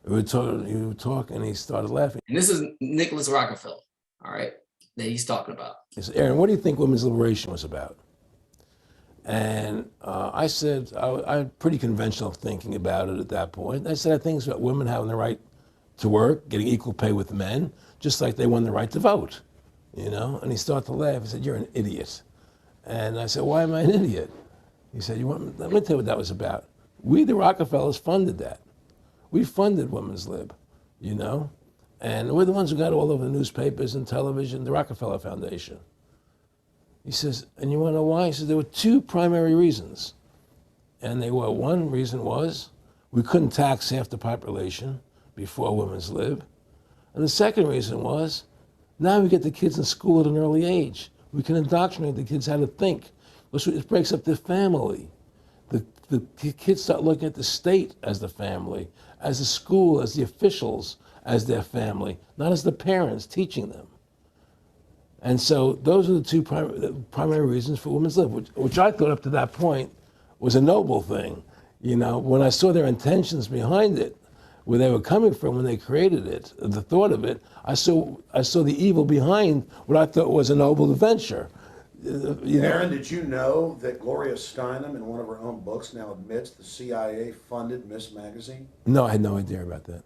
we were talking, and he started laughing. And this is Nicholas Rockefeller, all right, that he's talking about. He said, Aaron, what do you think women's liberation was about? And I said, I had pretty conventional thinking about it at that point. I said, I think it's about women having the right to work, getting equal pay with men, just like they won the right to vote, And he started to laugh. He said, you're an idiot. And I said, why am I an idiot? He said, let me tell you what that was about. We, the Rockefellers, funded that. We funded women's lib, And we're the ones who got all over the newspapers and television, the Rockefeller Foundation. He says, and you want to know why? He says, there were two primary reasons. And one reason was we couldn't tax half the population before women's lib. And the second reason was, now we get the kids in school at an early age. We can indoctrinate the kids how to think. It breaks up the family. the kids start looking at the state as the family, as the school, as the officials, as their family, not as the parents teaching them. And so those are the two primary reasons for women's lib, which I thought up to that point was a noble thing. You know, when I saw their intentions behind it, where they were coming from when they created it, the thought of it, I saw the evil behind what I thought was a noble venture. Aaron, did you know that Gloria Steinem, in one of her own books, now admits the CIA funded Miss Magazine? No, I had no idea about that.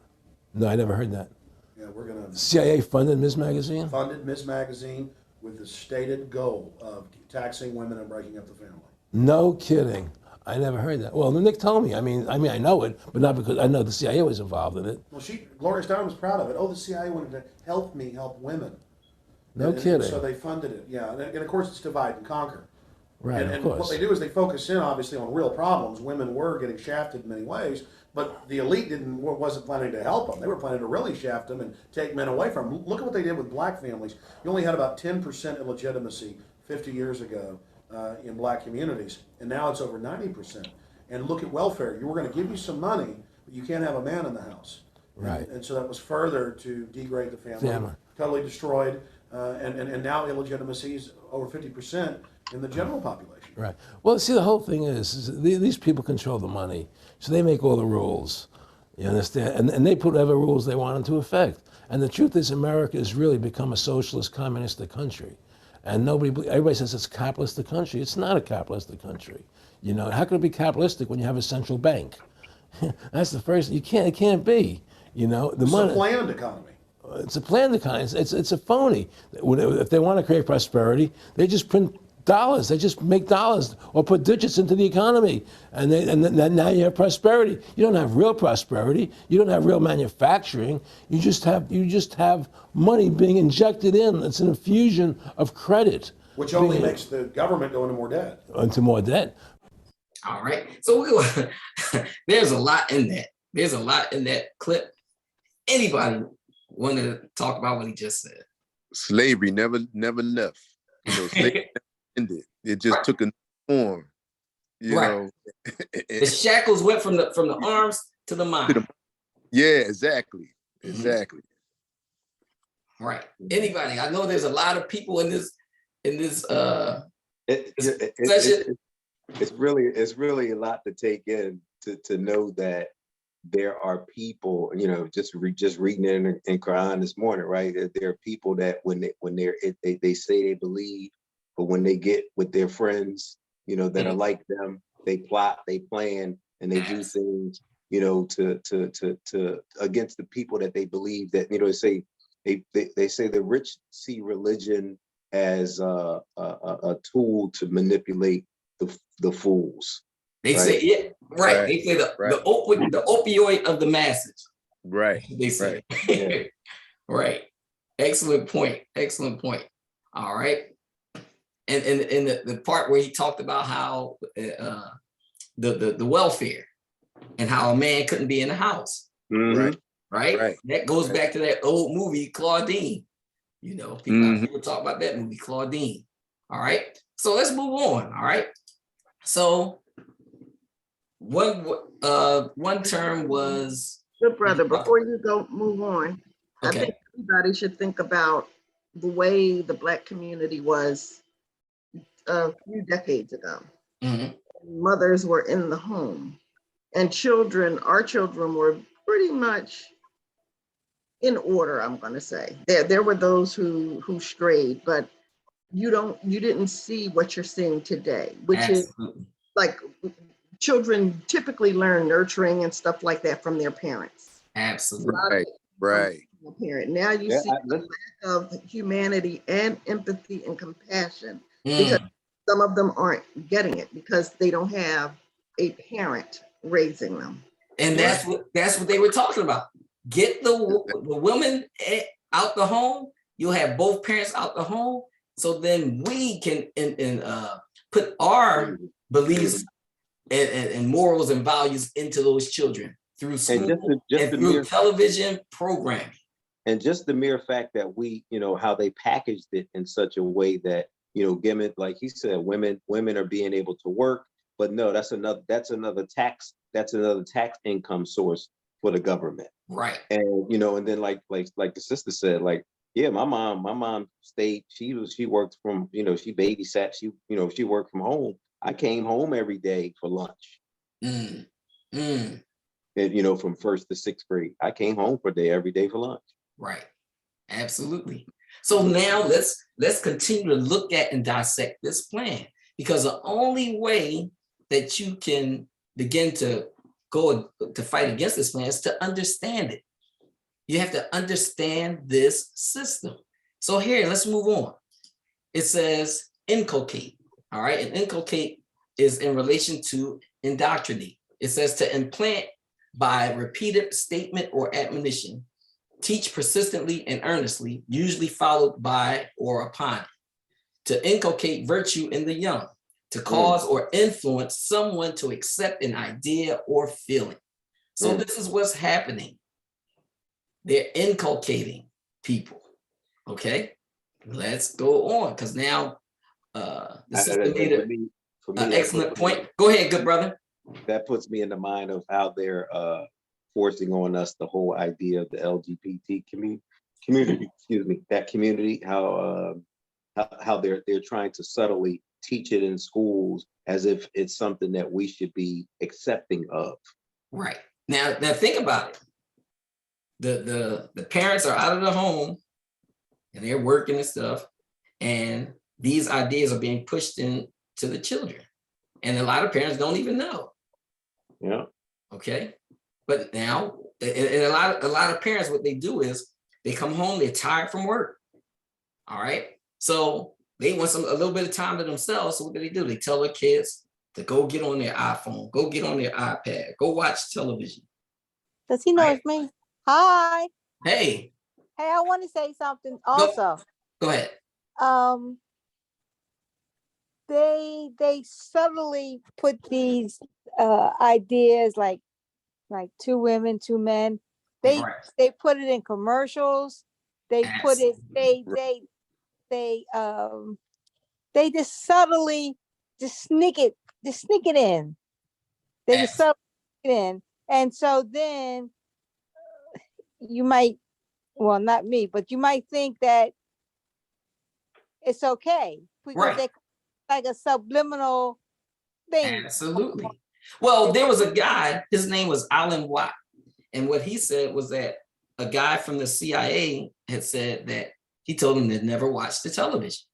No, I never heard that. Yeah, we're going to... CIA funded Miss Magazine? Funded Miss Magazine with the stated goal of taxing women and breaking up the family. No kidding. I never heard that. Well, Nick told me. I mean, I know it, but not because I know the CIA was involved in it. Well, Gloria Steinem was proud of it. Oh, the CIA wanted to help women. No kidding. So they funded it, yeah. And of course, it's divide and conquer. Right, and of course. What they do is they focus in, obviously, on real problems. Women were getting shafted in many ways, but the elite wasn't planning to help them. They were planning to really shaft them and take men away from them. Look at what they did with black families. You only had about 10% illegitimacy 50 years ago in black communities, and now it's over 90%. And look at welfare. You were going to give you some money, but you can't have a man in the house. Right. And so that was further to degrade the family. Totally destroyed. And now illegitimacy is over 50% in the general population. Right. Well, see, the whole thing is these people control the money, so they make all the rules. You understand? And they put whatever rules they want into effect. And the truth is, America has really become a socialist, communistic country. And everybody says it's a capitalistic country. It's not a capitalistic country. You know, how could it be capitalistic when you have a central bank? That's the first. It can't be. You know, It's a planned economy. It's a planned economy. It's a phony. If they want to create prosperity, they just print dollars. They just make dollars or put digits into the economy, and now you have prosperity. You don't have real prosperity. You don't have real manufacturing. You just have money being injected in. It's an infusion of credit, which only makes the government go into more debt. Into more debt. All right. So there's a lot in that. There's a lot in that clip. Anybody want to talk about what he just said? Slavery never left. You know, slavery never ended. It just took a form. You know, the shackles went from the arms to the mind. Yeah, exactly. Exactly. Right. Anybody? I know there's a lot of people in this session. It's really a lot to take in to know that there are people, you know, just reading it in Quran this morning, right? There are people that when they say they believe, but when they get with their friends, you know, that are like them, they plot, they plan, and they do things, you know, to against the people that they believe that, you know, they say the rich see religion as a tool to manipulate the fools. They say, yeah, right. They say the opioid of the masses. Right. They say. Right. Right. Excellent point. Excellent point. All right. And the part where he talked about how the welfare and how a man couldn't be in the house. Mm-hmm. Right. That goes back to that old movie, Claudine. You know, people talk about that movie, Claudine. All right. So let's move on. All right. So one term was good brother. Before you move on, I think everybody should think about the way the Black community was a few decades ago. Mothers were in the home, and our children were pretty much in order. I'm going to say there were those who strayed, but you didn't see what you're seeing today, which is like children typically learn nurturing and stuff like that from their parents. Absolutely. Right. Parent. Now you see the lack of humanity and empathy and compassion because some of them aren't getting it because they don't have a parent raising them. And that's what they were talking about. Get the women out the home. You'll have both parents out the home. So then we can put our beliefs and morals and values into those children through school and through television programming. And just the mere fact that we, you know, how they packaged it in such a way that, you know, given, like he said, women are being able to work, but no, that's another tax income source for the government. Right. And and then like the sister said, like, yeah, my mom stayed, she worked from, she babysat, she worked from home. I came home every day for lunch. And from 1st to 6th grade, I came home for a day every day for lunch. Right. Absolutely. So now let's continue to look at and dissect this plan, because the only way that you can begin to go to fight against this plan is to understand it. You have to understand this system. So here, let's move on. It says inculcate. All right. And inculcate is in relation to indoctrinate. It says to implant by repeated statement or admonition, teach persistently and earnestly, usually followed by or upon it. To inculcate virtue in the young, to cause or influence someone to accept an idea or feeling. So this is what's happening. They're inculcating people. Okay, let's go on, because now the system made an excellent point. Go ahead, good brother. That puts me in the mind of how they're forcing on us the whole idea of the LGBT community. Excuse me, that community. How they're trying to subtly teach it in schools as if it's something that we should be accepting of. Right. Now think about it. The parents are out of the home and they're working and stuff, and these ideas are being pushed into the children, and a lot of parents don't even know. Yeah. Okay. But now, and a lot of parents, what they do is they come home, they're tired from work. All right. So they want a little bit of time to themselves. So what do? They tell their kids to go get on their iPhone, go get on their iPad, go watch television. Does he know it's me? Hi. Hey. Hey, I want to say something also. Go ahead. They subtly put these ideas like 2 women, 2 men. They put it in commercials. They put it. They just subtly just sneak it in. They just subtly sneak it in, and so then you might, well, not me, but you might think that it's okay because they like a subliminal thing. Absolutely. Well, there was a guy, his name was Alan Watt. And what he said was that a guy from the CIA had said that he told him to never watch the television.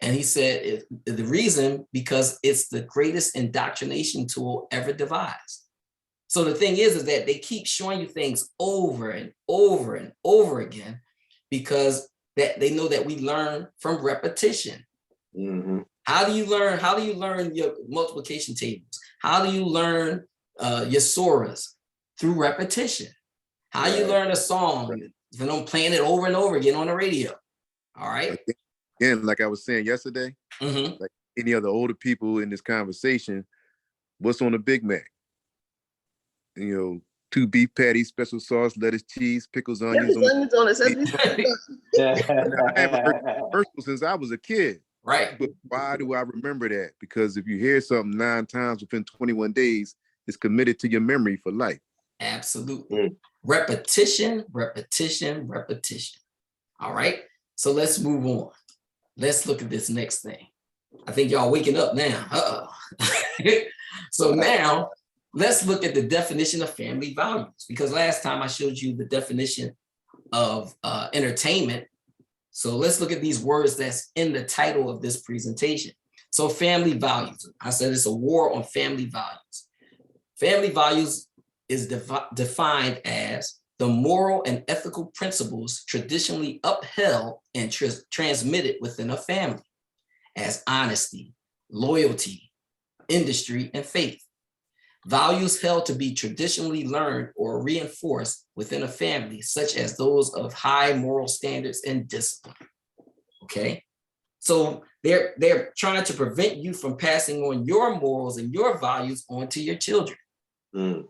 And he said the reason, because it's the greatest indoctrination tool ever devised. So the thing is that they keep showing you things over and over and over again, because that they know that we learn from repetition. How do you learn? How do you learn your multiplication tables? How do you learn your surahs? Through repetition. How you learn a song? If I'm playing it over and over again on the radio. All right. Again, like I was saying yesterday, like any other older people in this conversation, what's on a Big Mac? 2 beef patties, special sauce, lettuce, cheese, pickles, onions. I haven't heard commercials since I was a kid. Right. But why do I remember that? Because if you hear something 9 times within 21 days, it's committed to your memory for life. Absolutely. Repetition, repetition, repetition. All right. So let's move on. Let's look at this next thing. I think y'all waking up now. So now let's look at the definition of family values, because last time I showed you the definition of entertainment. So let's look at these words that's in the title of this presentation. So family values. I said it's a war on family values. Family values is defined as the moral and ethical principles traditionally upheld and transmitted within a family as honesty, loyalty, industry, and faith. Values held to be traditionally learned or reinforced within a family, such as those of high moral standards and discipline. Okay, so they're trying to prevent you from passing on your morals and your values onto your children. And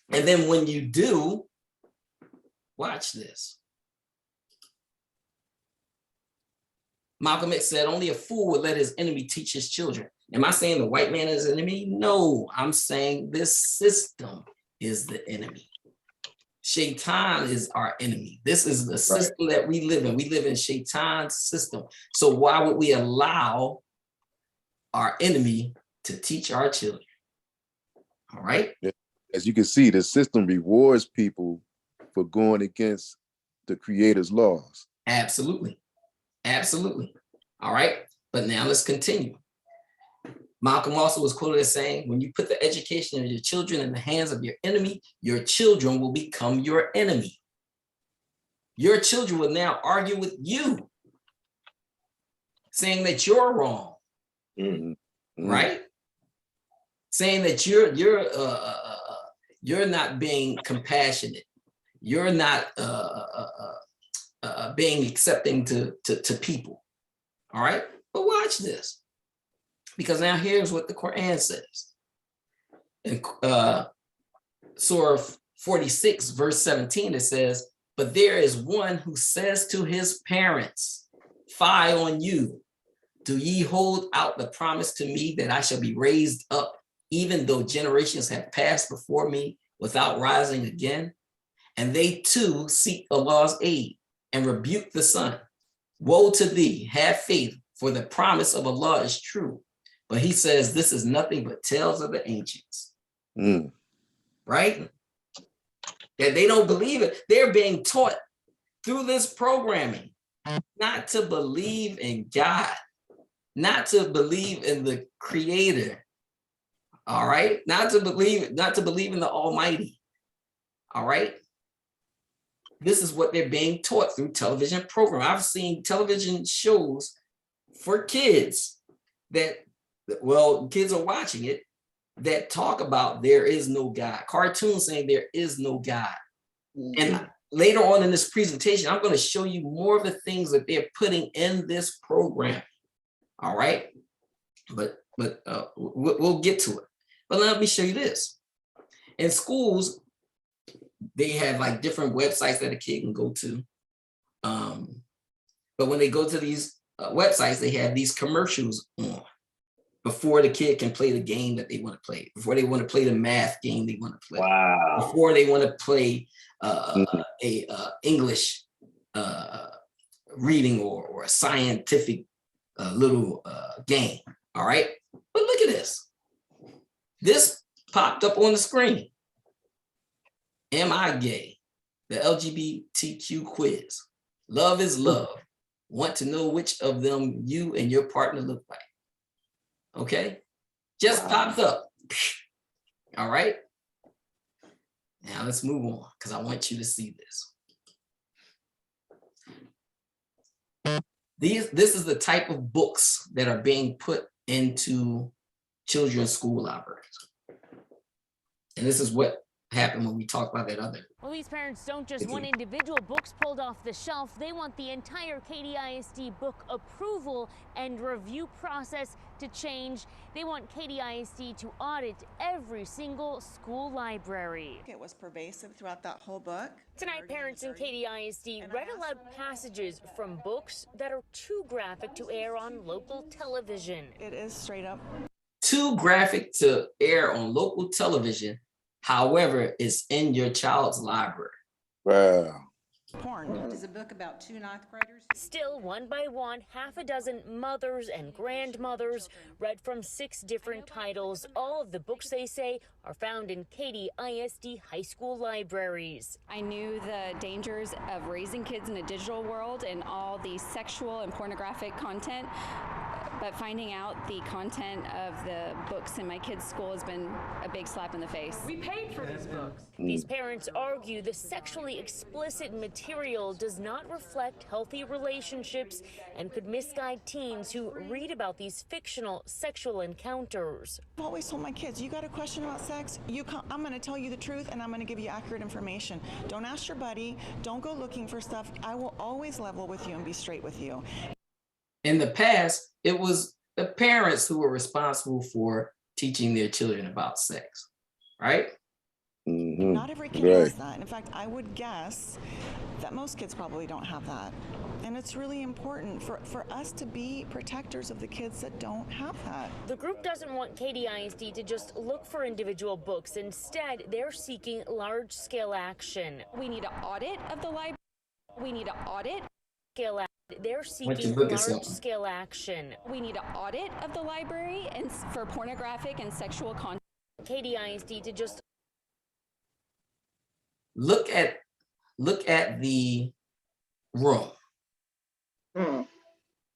then when you do, watch this. Malcolm X said only a fool would let his enemy teach his children. Am I saying the white man is an enemy? No, I'm saying this system is the enemy. Shaitan is our enemy. This is the system that we live in. We live in Shaitan's system. So why would we allow our enemy to teach our children? All right. As you can see, the system rewards people for going against the creator's laws. Absolutely. Absolutely. All right. But now let's continue. Malcolm also was quoted as saying, when you put the education of your children in the hands of your enemy, your children will become your enemy. Your children will now argue with you, saying that you're wrong, right? Saying that you're not being compassionate. You're not being accepting to people. All right. But watch this. Because now here's what the Quran says. In Surah 46, verse 17, it says, but there is one who says to his parents, fie on you. Do ye hold out the promise to me that I shall be raised up, even though generations have passed before me without rising again? And they too seek Allah's aid and rebuke the Son. Woe to thee, have faith, for the promise of Allah is true. But he says, this is nothing but tales of the ancients. Right? That they don't believe it. They're being taught through this programming not to believe in God, not to believe in the creator. All right? Not to believe in the Almighty. All right? This is what they're being taught through television program. I've seen television shows for kids that, well, kids are watching it, that talk about there is no God. Cartoons saying there is no God. And later on in this presentation, I'm going to show you more of the things that they're putting in this program. All right. But we'll get to it. But let me show you this. In schools, they have like different websites that a kid can go to. But when they go to these websites, they have these commercials on before the kid can play the game that they want to play, before they want to play the math game they want to play, before they want to play English reading or a scientific little game. All right. But look at this. This popped up on the screen. Am I gay? The LGBTQ quiz. Love is love. Want to know which of them you and your partner look like. Okay. Just popped up. All right. Now let's move on because I want you to see this. This is the type of books that are being put into children's school libraries. And this is what happened when we talk about that other. Well, these parents don't just want individual books pulled off the shelf. They want the entire Katy ISD book approval and review process to change. They want Katy ISD to audit every single school library. It was pervasive throughout that whole book. Tonight, parents in Katy ISD read aloud passages from books that are too graphic to air on local television. It is straight up too graphic to air on local television. However, it's in your child's library. Wow. Porn. It is a book about 2 ninth graders. Still, one by one, half a dozen mothers and grandmothers read from 6 different titles. All of the books, they say, are found in Katy ISD high school libraries. I knew the dangers of raising kids in a digital world and all the sexual and pornographic content. But finding out the content of the books in my kids' school has been a big slap in the face. We paid for these books. These parents argue the sexually explicit material does not reflect healthy relationships and could misguide teens who read about these fictional sexual encounters. I've always told my kids, you got a question about sex, I'm going to tell you the truth and I'm going to give you accurate information. Don't ask your buddy. Don't go looking for stuff. I will always level with you and be straight with you. In the past, it was the parents who were responsible for teaching their children about sex, right? Not every kid has that. In fact, I would guess that most kids probably don't have that. And it's really important for us to be protectors of the kids that don't have that. The group doesn't want KDISD to just look for individual books. Instead, they're seeking large-scale action. We need an audit of the library. We need an audit. They're What you seeking looking for? large-scale action. We need an audit of the library and for pornographic and sexual content. KDISD to just Look at the room.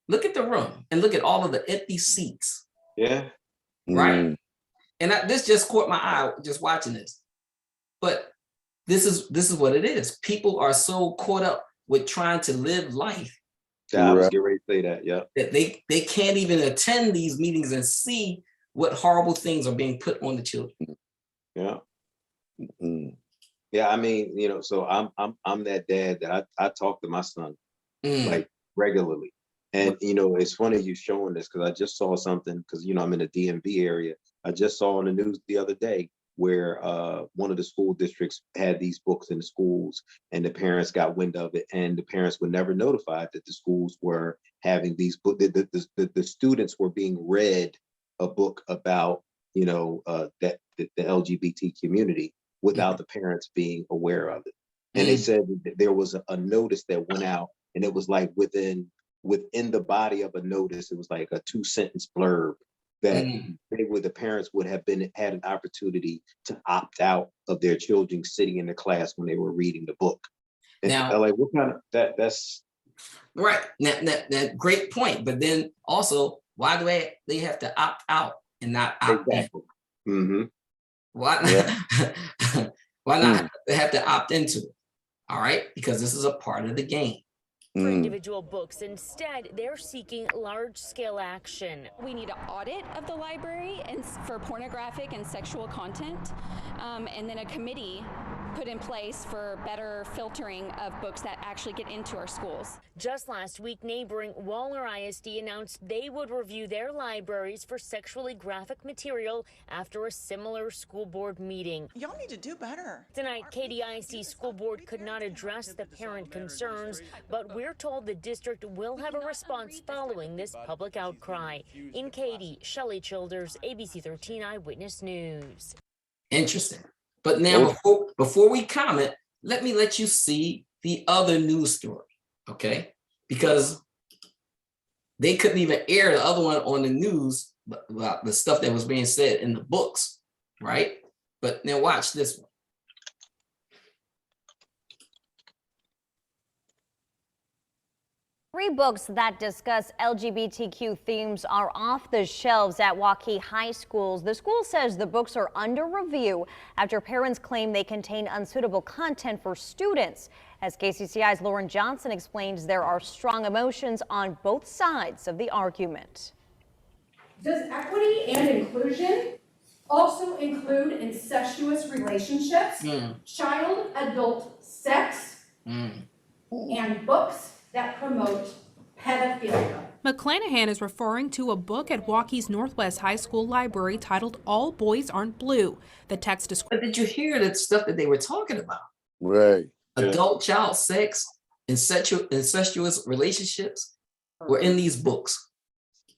Look at the room and look at all of the empty seats. Yeah. Right. And this just caught my eye just watching this. But this is what it is. People are so caught up with trying to live life. Yeah, I was getting ready to say that. Yeah. That they can't even attend these meetings and see what horrible things are being put on the children. Yeah. Yeah, I mean, you know, so I'm that dad that I talk to my son like regularly. And you know, it's funny you showing this because I just saw something because you know I'm in the DMV area. I just saw on the news the other day where one of the school districts had these books in the schools and the parents got wind of it, and the parents were never notified that the schools were having these books. The students were being read a book about, you know, that the LGBT community without the parents being aware of it. And they said that there was a notice that went out, and it was like within the body of a notice, it was like a 2-sentence blurb that the parents would have had an opportunity to opt out of their children sitting in the class when they were reading the book. And Now, like, what kind of that's right. Now, great point. But then also, why do they have to opt out and not opt in? Why why not have to opt into it? All right, because this is a part of the game. For individual books. Instead, they're seeking large-scale action. We need an audit of the library and for pornographic and sexual content, and then a committee put in place for better filtering of books that actually get into our schools. Just last week, neighboring Waller ISD announced they would review their libraries for sexually graphic material after a similar school board meeting. Y'all need to do better. Tonight, KDIC school board could not address the parent concerns, but we're told the district will have a response following this public outcry. In Katy, Shelley Childers, ABC 13 Eyewitness News. Interesting. But now, before we comment, let you see the other news story, okay? Because they couldn't even air the other one on the news about the stuff that was being said in the books, right? But now watch this one. 3 books that discuss LGBTQ themes are off the shelves at Waukee high schools. The school says the books are under review after parents claim they contain unsuitable content for students. As KCCI's Lauren Johnson explains, there are strong emotions on both sides of the argument. Does equity and inclusion also include incestuous relationships, child-adult sex, and books that promote pedophilia? McClanahan is referring to a book at Waukee's Northwest High School library titled All Boys Aren't Blue. The text describes. But did you hear the stuff that they were talking about? Right. Adult child sex, incestuous relationships were in these books.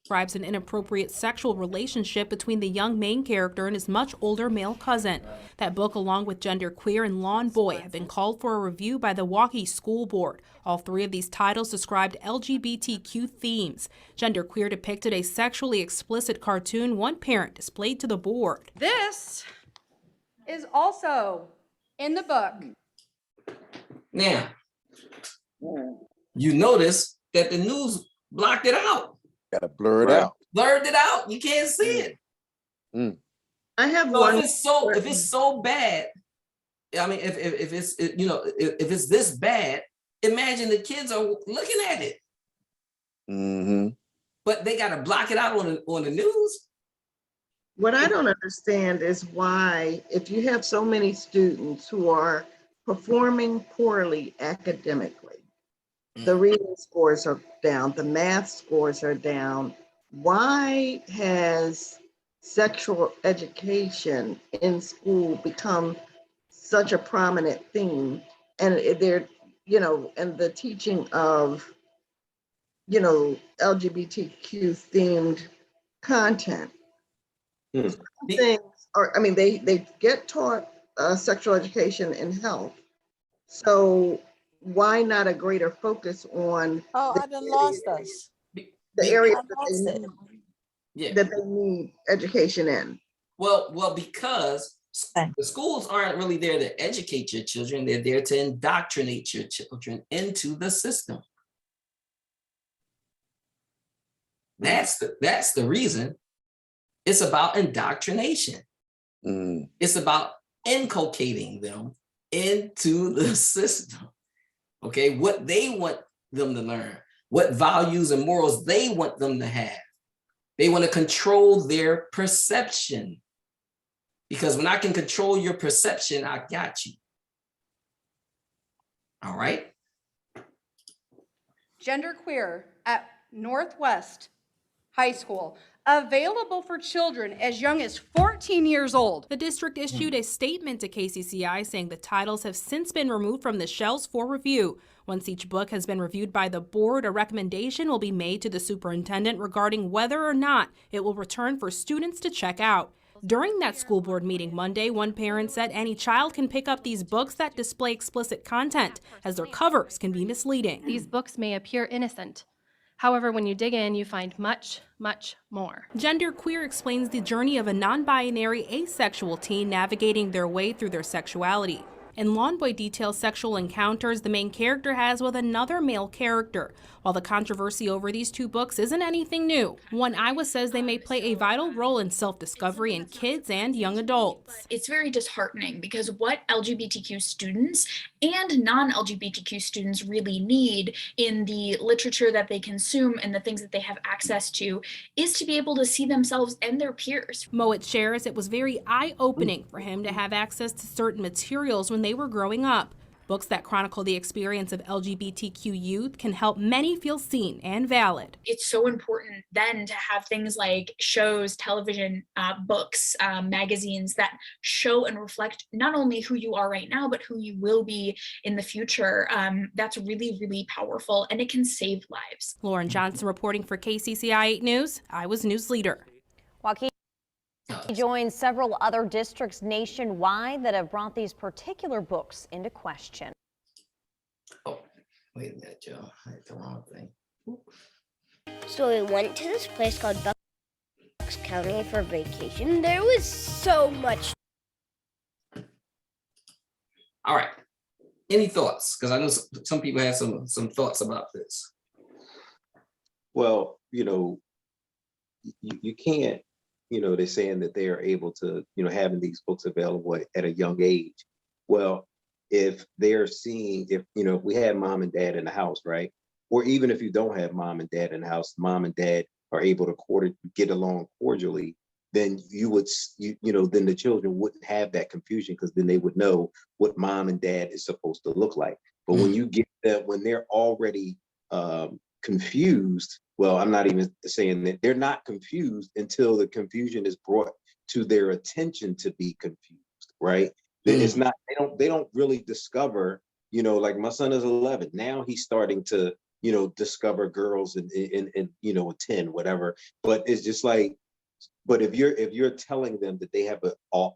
Describes an inappropriate sexual relationship between the young main character and his much older male cousin. That book, along with Genderqueer and Lawn Boy, have been called for a review by the Waukee School Board. All 3 of these titles described LGBTQ themes. Genderqueer depicted a sexually explicit cartoon one parent displayed to the board. This is also in the book. Now, you notice that the news blocked it out. Gotta blur it out. Blurred it out. You can't see it. I have So one. if it's so bad, I mean, if it's if it's this bad, imagine the kids are looking at it. But they got to block it out on the news. What I don't understand is why, if you have so many students who are performing poorly academically, the reading scores are down, the math scores are down, why has sexual education in school become such a prominent theme? And you know, and the teaching of, you know, LGBTQ themed content. Hmm. Things are, I mean, they get taught sexual education and health. So why not a greater focus on Oh, I done lost us. the areas Yeah. that they need education in? Well, because the schools aren't really there to educate your children. They're there to indoctrinate your children into the system. That's the reason. It's about indoctrination. It's about inculcating them into the system. Okay, what they want them to learn, what values and morals they want them to have. They want to control their perception. Because when I can control your perception, I got you. All right. Genderqueer at Northwest High School, available for children as young as 14 years old. The district issued a statement to KCCI saying the titles have since been removed from the shelves for review. Once each book has been reviewed by the board, a recommendation will be made to the superintendent regarding whether or not it will return for students to check out. During that school board meeting Monday, one parent said any child can pick up these books that display explicit content, as their covers can be misleading. These books may appear innocent. However, when you dig in, you find much, much more. Genderqueer explains the journey of a non-binary asexual teen navigating their way through their sexuality. And Lawn Boy details sexual encounters the main character has with another male character. While the controversy over these two books isn't anything new, One Iowa says they may play a vital role in self-discovery in kids and young adults. It's very disheartening because what LGBTQ students and non-LGBTQ students really need in the literature that they consume and the things that they have access to is to be able to see themselves and their peers. Mowat shares it was very eye-opening for him to have access to certain materials when they were growing up. Books that chronicle the experience of LGBTQ youth can help many feel seen and valid. It's so important then to have things like shows, television, books, magazines that show and reflect not only who you are right now, but who you will be in the future. That's really, really powerful, and it can save lives. Lauren Johnson reporting for KCCI 8 News, Iowa's news leader. Joaquin joins several other districts nationwide that have brought these particular books into question. Oh, wait a minute, Joe. I hit the wrong thing. So we went to this place called Bucks County for vacation. There was so much. All right. Any thoughts? Because I know some people have some thoughts about this. Well, you know, you can't, you know, they're saying that they are able to, you know, having these books available at a young age. Well, if they're seeing, if, you know, if we had mom and dad in the house, right? Or even if you don't have mom and dad in the house, mom and dad are able to get along cordially, then you would, you know, then the children wouldn't have that confusion, because then they would know what mom and dad is supposed to look like. But when you get that, when they're already confused, well, I'm not even saying that they're not confused until the confusion is brought to their attention to be confused, right? It's not, they don't really discover, you know, like my son is 11. Now he's starting to, you know, discover girls in you know, 10, whatever. But it's just like, but if you're telling them that they have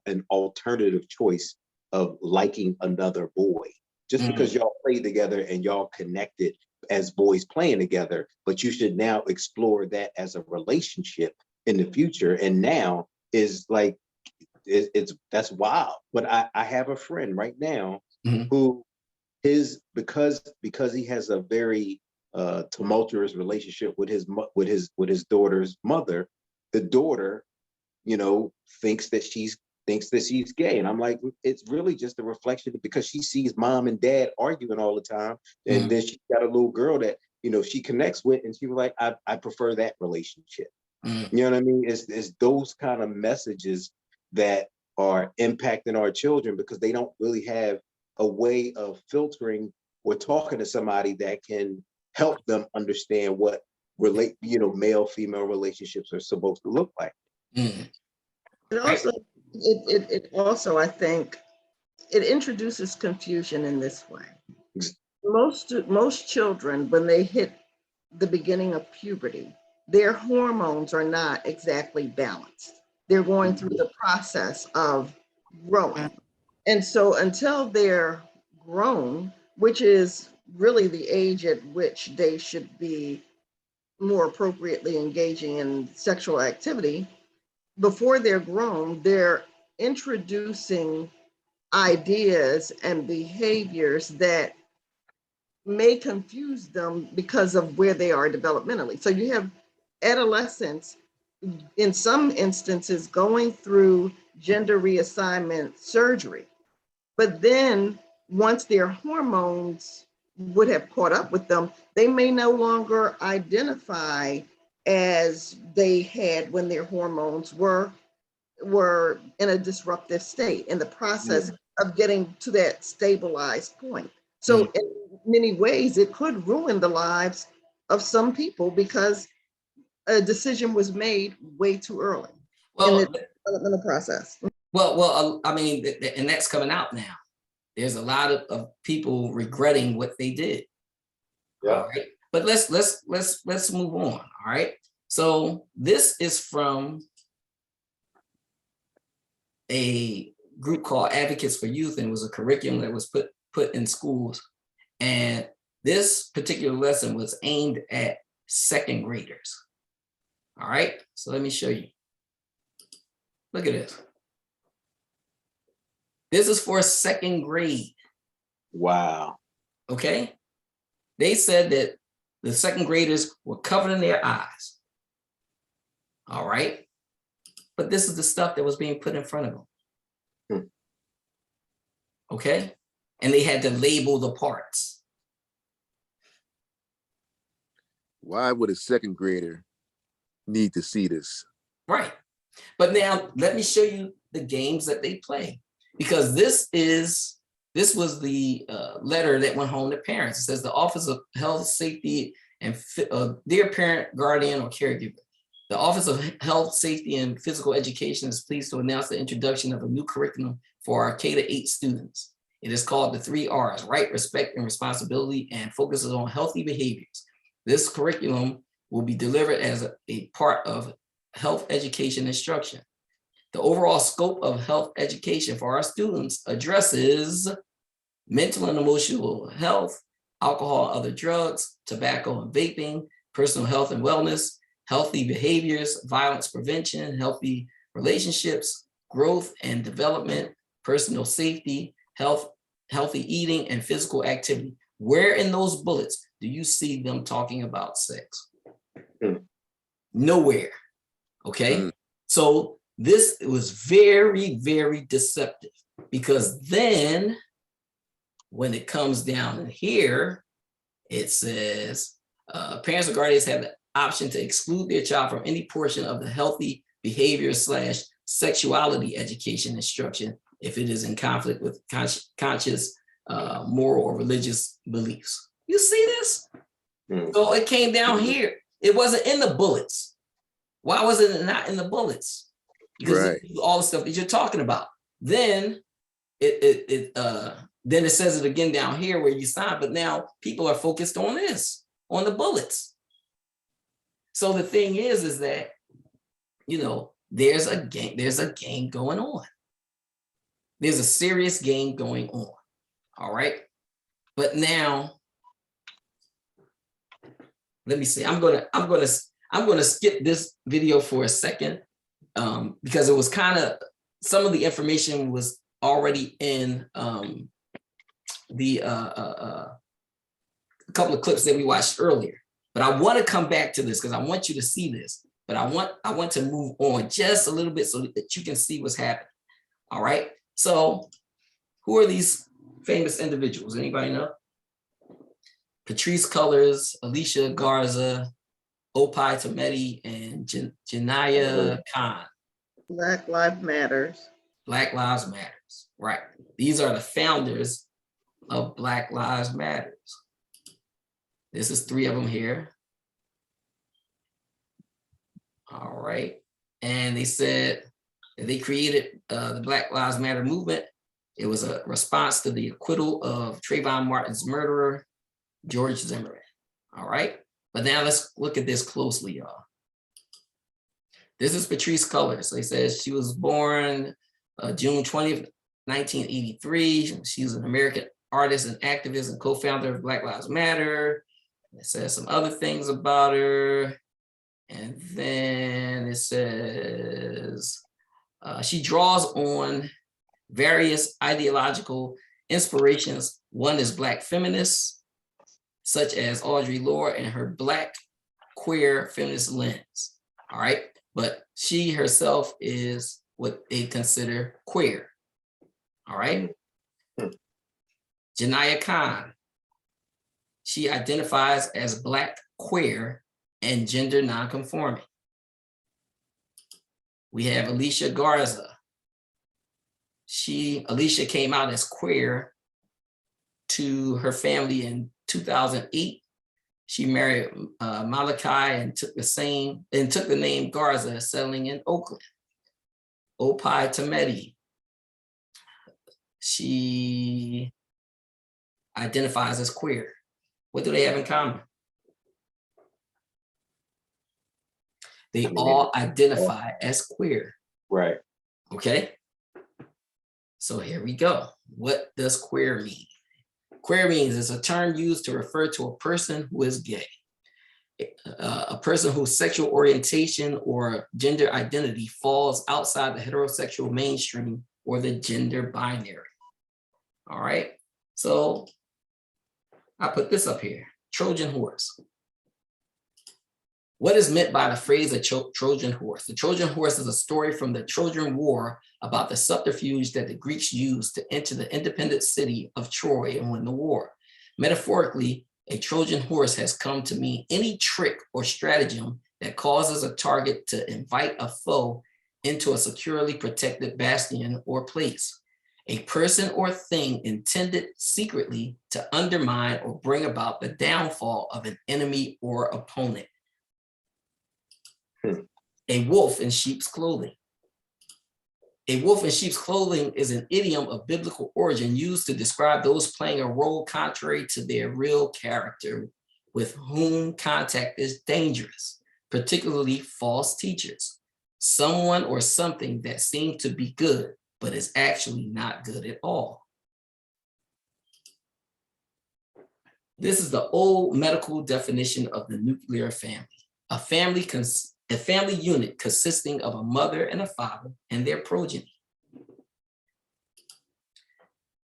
an alternative choice of liking another boy, just because y'all played together and y'all connected as boys playing together, but you should now explore that as a relationship in the future. And now is like, that's wild. But I have a friend right now who because he has a very tumultuous relationship with his daughter's mother. The daughter, you know, thinks that she's gay. And I'm like, it's really just a reflection, because she sees mom and dad arguing all the time. And then she's got a little girl that, you know, she connects with, and she was like, I prefer that relationship. You know what I mean? It's those kind of messages that are impacting our children, because they don't really have a way of filtering or talking to somebody that can help them understand what male-female relationships are supposed to look like. It also, I think, it introduces confusion in this way. Most children, when they hit the beginning of puberty, their hormones are not exactly balanced. They're going through the process of growing. And so until they're grown, which is really the age at which they should be more appropriately engaging in sexual activity, before they're grown, they're introducing ideas and behaviors that may confuse them because of where they are developmentally. So you have adolescents, in some instances, going through gender reassignment surgery. But then once their hormones would have caught up with them, they may no longer identify as they had when their hormones were in a disruptive state in the process of getting to that stabilized point. So in many ways, it could ruin the lives of some people because a decision was made way too early in the developmental process. I mean, and that's coming out now. There's a lot of people regretting what they did. Yeah. All right. But let's move on. All right. So this is from a group called Advocates for Youth, and it was a curriculum that was put in schools. And this particular lesson was aimed at second graders. All right. So let me show you. Look at this. This is for second grade. Wow. Okay. They said that the second graders were covered in their eyes. All right. But this is the stuff that was being put in front of them. Okay. And they had to label the parts. Why would a second grader need to see this? Right. But now let me show you the games that they play, because this was the letter that went home to parents. It says the Office of Health, Safety, and dear parent, guardian, or caregiver. The Office of Health, Safety, and Physical Education is pleased to announce the introduction of a new curriculum for our K-8 students. It is called the 3 R's, right, respect, and responsibility, and focuses on healthy behaviors. This curriculum will be delivered as a part of health education instruction. The overall scope of health education for our students addresses mental and emotional health, alcohol, other drugs, tobacco and vaping, personal health and wellness, healthy behaviors, violence prevention, healthy relationships, growth and development, personal safety, healthy eating, and physical activity. Where in those bullets do you see them talking about sex? Nowhere. Okay. So this was very, very deceptive, because then when it comes down in here, it says parents or guardians have the option to exclude their child from any portion of the healthy behavior / sexuality education instruction if it is in conflict with conscious moral or religious beliefs. You see this? So it came down here. It wasn't in the bullets. Why was it not in the bullets? Because all the stuff that you're talking about. Then then it says it again down here where you sign, but now people are focused on this, on the bullets. So the thing is that, you know, there's a game going on. There's a serious game going on. All right. But now, let me see. I'm gonna skip this video for a second because it was kind of, some of the information was already in a couple of clips that we watched earlier. But I want to come back to this because I want you to see this. But I want to move on just a little bit so that you can see what's happening. All right. So who are these famous individuals? Anybody know? Patrice Cullors, Alicia Garza, Opie Tometi, and Janaya Khan. Black Lives Matters. Black Lives Matters. Right. These are the founders of Black Lives Matters. This is 3 of them here. All right. And they said that they created the Black Lives Matter movement. It was a response to the acquittal of Trayvon Martin's murderer, George Zimmerman. All right. But now let's look at this closely, y'all. This is Patrisse Cullors. So he says she was born June 20th, 1983. She's an American artist and activist and co-founder of Black Lives Matter. It says some other things about her. And then it says she draws on various ideological inspirations. One is Black feminists, such as Audre Lorde and her Black queer feminist lens. All right. But she herself is what they consider queer. All right. Janaya Khan. She identifies as Black queer and gender nonconforming. We have Alicia Garza. Alicia came out as queer to her family in 2008. She married Malachi and took the name Garza, settling in Oakland. Opai Tameti. She identifies as queer. What do they have in common? They all identify as queer. Right. Okay. So here we go. What does queer mean? Queer means it's a term used to refer to a person who is gay, a person whose sexual orientation or gender identity falls outside the heterosexual mainstream or the gender binary. All right. So I put this up here, Trojan horse. What is meant by the phrase a Trojan horse? The Trojan horse is a story from the Trojan War about the subterfuge that the Greeks used to enter the independent city of Troy and win the war. Metaphorically, a Trojan horse has come to mean any trick or stratagem that causes a target to invite a foe into a securely protected bastion or place. A person or thing intended secretly to undermine or bring about the downfall of an enemy or opponent. A wolf in sheep's clothing. A wolf in sheep's clothing is an idiom of biblical origin used to describe those playing a role contrary to their real character, with whom contact is dangerous, particularly false teachers. Someone or something that seems to be good, but is actually not good at all. This is the old medical definition of the nuclear family. A family unit consisting of a mother and a father and their progeny.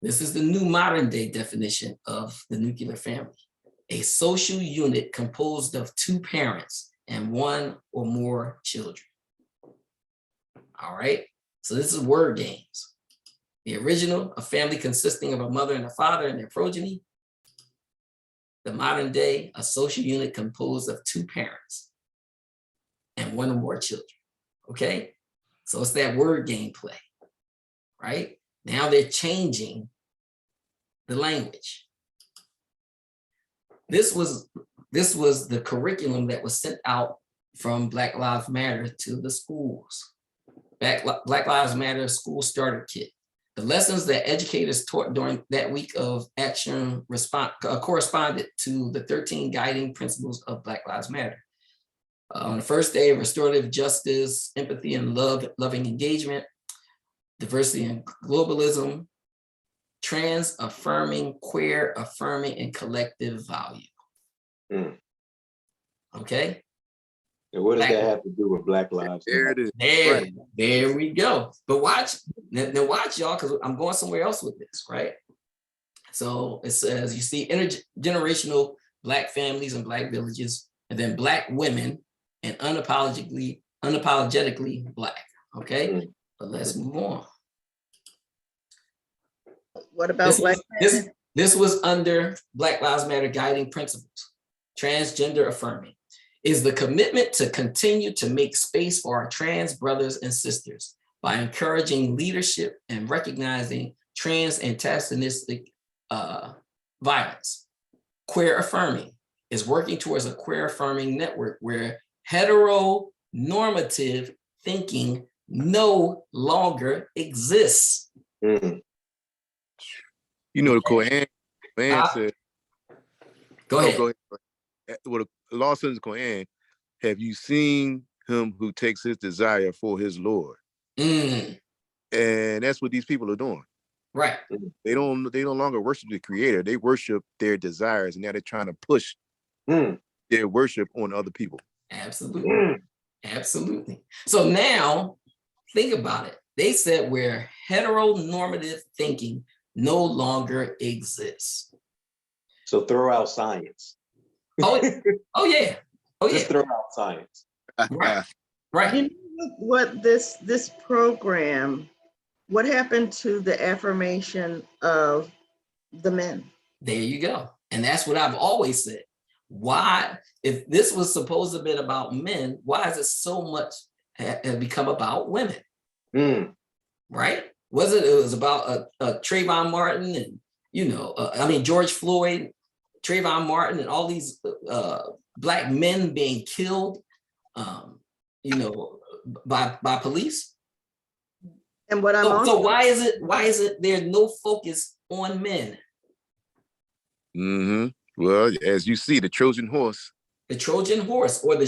This is the new modern day definition of the nuclear family. A social unit composed of two parents and one or more children. All right, so this is word games. The original, a family consisting of a mother and a father and their progeny. The modern day, a social unit composed of two parents and one or more children, okay? So it's that word game play, right? Now they're changing the language. This was the curriculum that was sent out from Black Lives Matter to the schools. Black Lives Matter School Starter Kit. The lessons that educators taught during that week of action corresponded to the 13 guiding principles of Black Lives Matter. On the first day, restorative justice, empathy and loving engagement, diversity and globalism, trans affirming, queer affirming, and collective value. Okay. And what does that have to do with Black Lives? There we go. But watch, now watch y'all, because I'm going somewhere else with this, right? So it says, you see intergenerational Black families and Black villages, and then Black women, and unapologetically Black, okay? But let's move on. What about this was under Black Lives Matter guiding principles. Transgender affirming is the commitment to continue to make space for our trans brothers and sisters by encouraging leadership and recognizing trans antagonistic violence. Queer affirming is working towards a queer affirming network where heteronormative thinking no longer exists. You know, the Kohan said, Go ahead. Go ahead. Well, the law says in the Quran, have you seen him who takes his desire for his Lord? And that's what these people are doing. Right. They no longer worship the Creator. They worship their desires, and now they're trying to push their worship on other people. Absolutely. Absolutely. So now think about it. They said where heteronormative thinking no longer exists. So throw out science. Oh, oh yeah. Oh yeah. Just throw out science. Right. Right. You know what this program, what happened to the affirmation of the men? There you go. And that's what I've always said. Why, if this was supposed to be about men, why is it so much have become about women? Right? It was about Trayvon Martin and, you know, George Floyd, Trayvon Martin, and all these Black men being killed, you know, by police. And what I'm so why is it there's no focus on men? Well, as you see, the Trojan horse. The Trojan horse, or the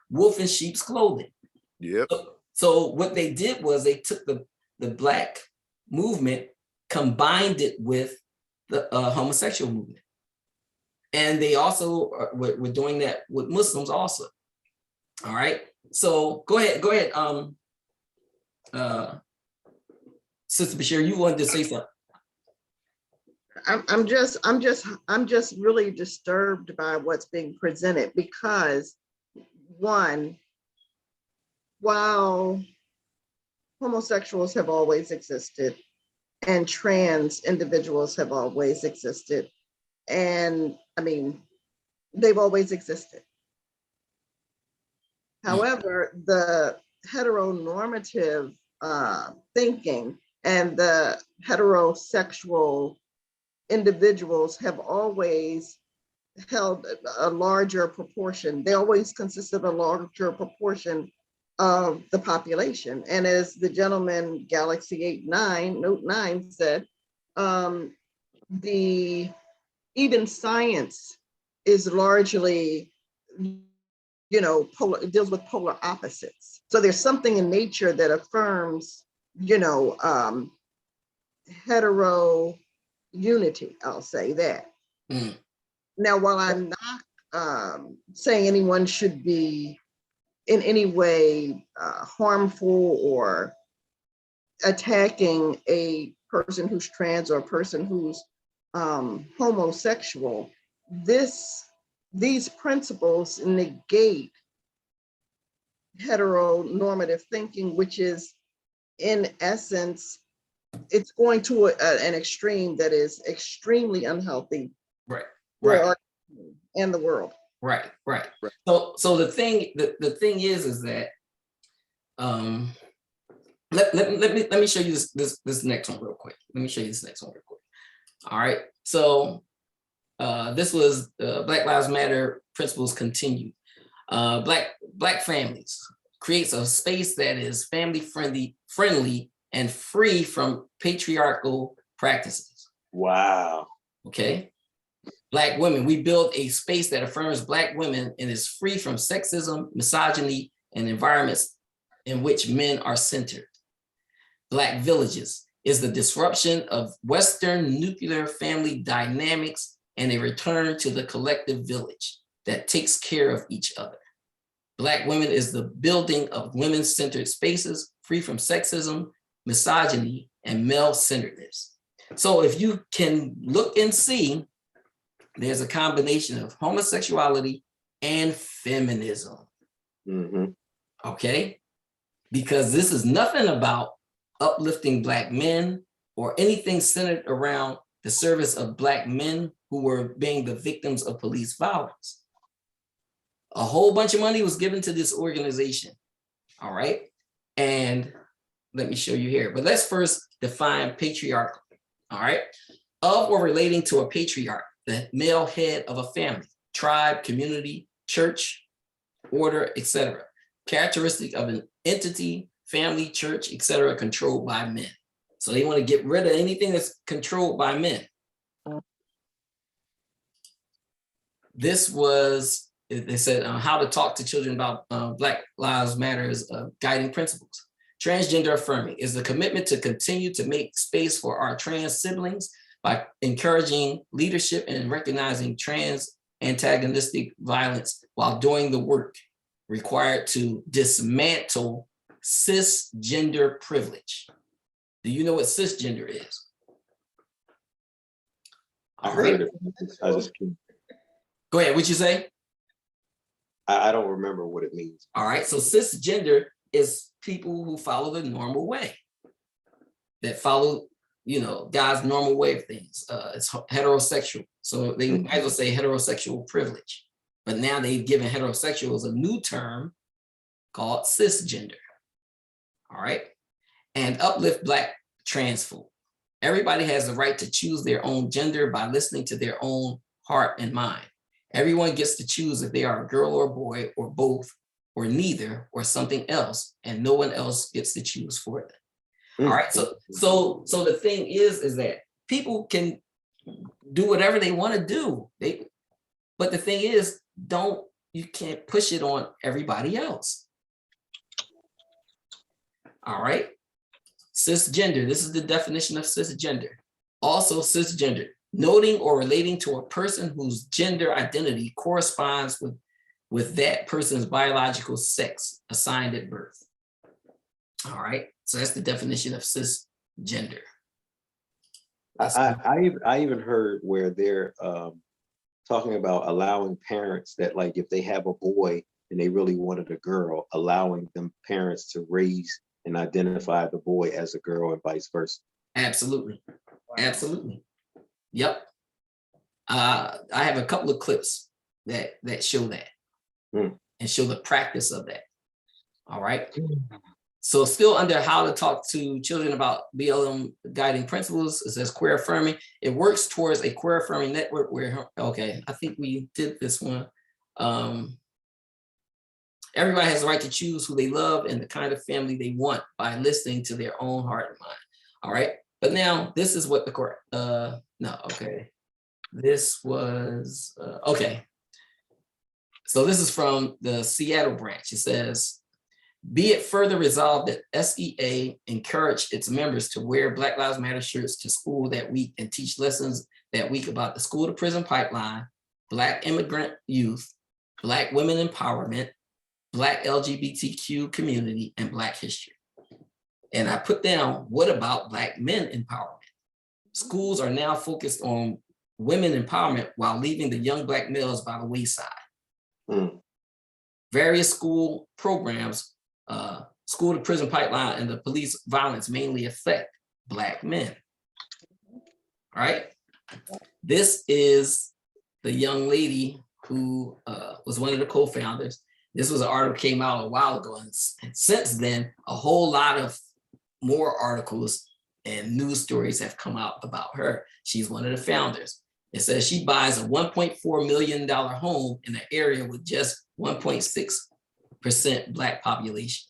wolf in sheep's clothing. Yep. So what they did was they took the Black movement, combined it with the homosexual movement. And they also were doing that with Muslims also. All right. So go ahead. Sister Bashir, you wanted to say something. I'm just really disturbed by what's being presented, because one, while homosexuals have always existed and trans individuals have always existed, and they've always existed. However, the heteronormative thinking and the heterosexual individuals have always held a larger proportion. They always consist of a larger proportion of the population. And as the gentleman Galaxy Note 9 said, even science is largely, deals with polar opposites. So there's something in nature that affirms, hetero unity, I'll say that. Now, while I'm not saying anyone should be in any way harmful or attacking a person who's trans or a person who's homosexual, these principles negate heteronormative thinking, which is, in essence, it's going to an extreme that is extremely unhealthy, right, and the world. Right. So the thing is that let me show you this next one real quick. All right. So this was Black Lives Matter principles continued. Black families creates a space that is family friendly and free from patriarchal practices. Wow. Okay. Black women, we build a space that affirms Black women and is free from sexism, misogyny, and environments in which men are centered. Black villages is the disruption of Western nuclear family dynamics and a return to the collective village that takes care of each other. Black women is the building of women-centered spaces free from sexism, misogyny, and male-centeredness. So if you can look and see, there's a combination of homosexuality and feminism. Okay? Because this is nothing about uplifting Black men or anything centered around the service of Black men who were being the victims of police violence. A whole bunch of money was given to this organization. All right? And let me show you here. But let's first define patriarchal. All right? Of or relating to a patriarch, the male head of a family, tribe, community, church, order, etc. Characteristic of an entity, family, church, etc., controlled by men. So they want to get rid of anything that's controlled by men. This was, they said, how to talk to children about Black Lives Matter's guiding principles. Transgender affirming is the commitment to continue to make space for our trans siblings by encouraging leadership and recognizing trans antagonistic violence while doing the work required to dismantle cisgender privilege. Do you know what cisgender is? All right. I just Go ahead, what'd you say? I don't remember what it means. All right, so cisgender is people who follow the normal way, that follow, God's normal way of things. It's heterosexual. So they might as well say heterosexual privilege. But now they've given heterosexuals a new term called cisgender. All right. And uplift Black trans folk. Everybody has the right to choose their own gender by listening to their own heart and mind. Everyone gets to choose if they are a girl or a boy or both or neither or something else, and no one else gets to choose for them. All right. So the thing is that people can do whatever they want to do. But the thing is, you can't push it on everybody else. All right. Cisgender, this is the definition of cisgender. Also cisgender, noting or relating to a person whose gender identity corresponds with that person's biological sex assigned at birth. All right, so that's the definition of cisgender. I even heard where they're talking about allowing parents that, like, if they have a boy and they really wanted a girl, allowing them parents to raise and identify the boy as a girl and vice versa. Absolutely. Absolutely. Yep. I have a couple of clips that show that and show the practice of that. All right. So still under how to talk to children about BLM guiding principles, it says queer affirming. It works towards a queer affirming network where, okay, I think we did this one. Everybody has the right to choose who they love and the kind of family they want by listening to their own heart and mind. All right. But now this is what the court, this was, okay. So this is from the Seattle branch. It says, be it further resolved that SEA encouraged its members to wear Black Lives Matter shirts to school that week and teach lessons that week about the school to prison pipeline, Black immigrant youth, Black women empowerment, Black LGBTQ community, and Black history. And I put down, what about Black men empowerment? Schools are now focused on women empowerment while leaving the young Black males by the wayside. Various school programs, school to prison pipeline and the police violence mainly affect Black men. All right. This is the young lady who was one of the co-founders. This was an article came out a while ago, and since then, a whole lot of more articles and news stories have come out about her. She's one of the founders. It says she buys a $1.4 million home in an area with just 1.6% Black population.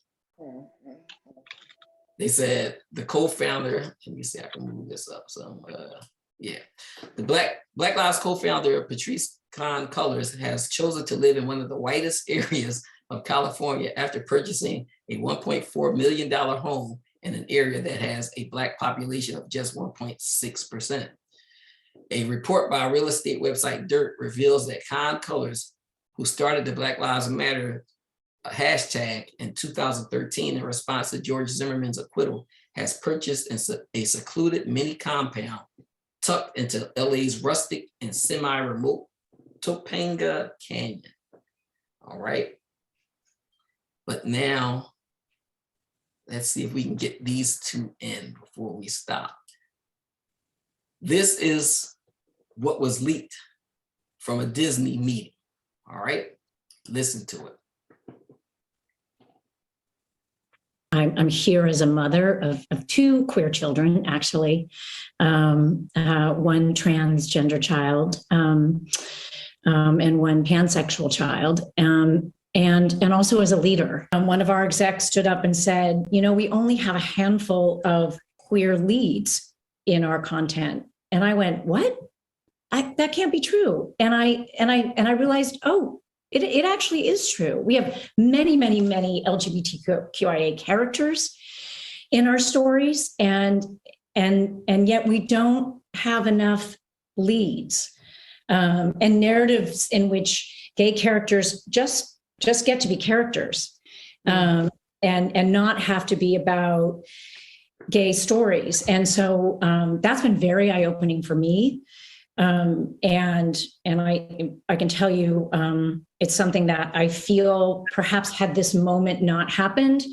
They said the co-founder, let me see, I can move this up. So yeah, the Black Lives co-founder, Patrice Khan Colors, has chosen to live in one of the whitest areas of California after purchasing a $1.4 million home in an area that has a Black population of just 1.6%. A report by real estate website Dirt reveals that Khan Colors, who started the Black Lives Matter hashtag in 2013 in response to George Zimmerman's acquittal, has purchased a secluded mini compound tucked into LA's rustic and semi-remote Topanga Canyon. All right. But now, let's see if we can get these two in before we stop. This is what was leaked from a Disney meeting. All right. Listen to it. I'm here as a mother of two queer children, actually, one transgender child and one pansexual child, and also as a leader. One of our execs stood up and said, you know, we only have a handful of queer leads in our content. And I went, what? that can't be true. And I realized, oh, it actually is true. We have many, many, many LGBTQIA characters in our stories, and yet we don't have enough leads and narratives in which gay characters just get to be characters, and not have to be about gay stories. And so that's been very eye-opening for me. And I can tell you, it's something that I feel perhaps had this moment not happened,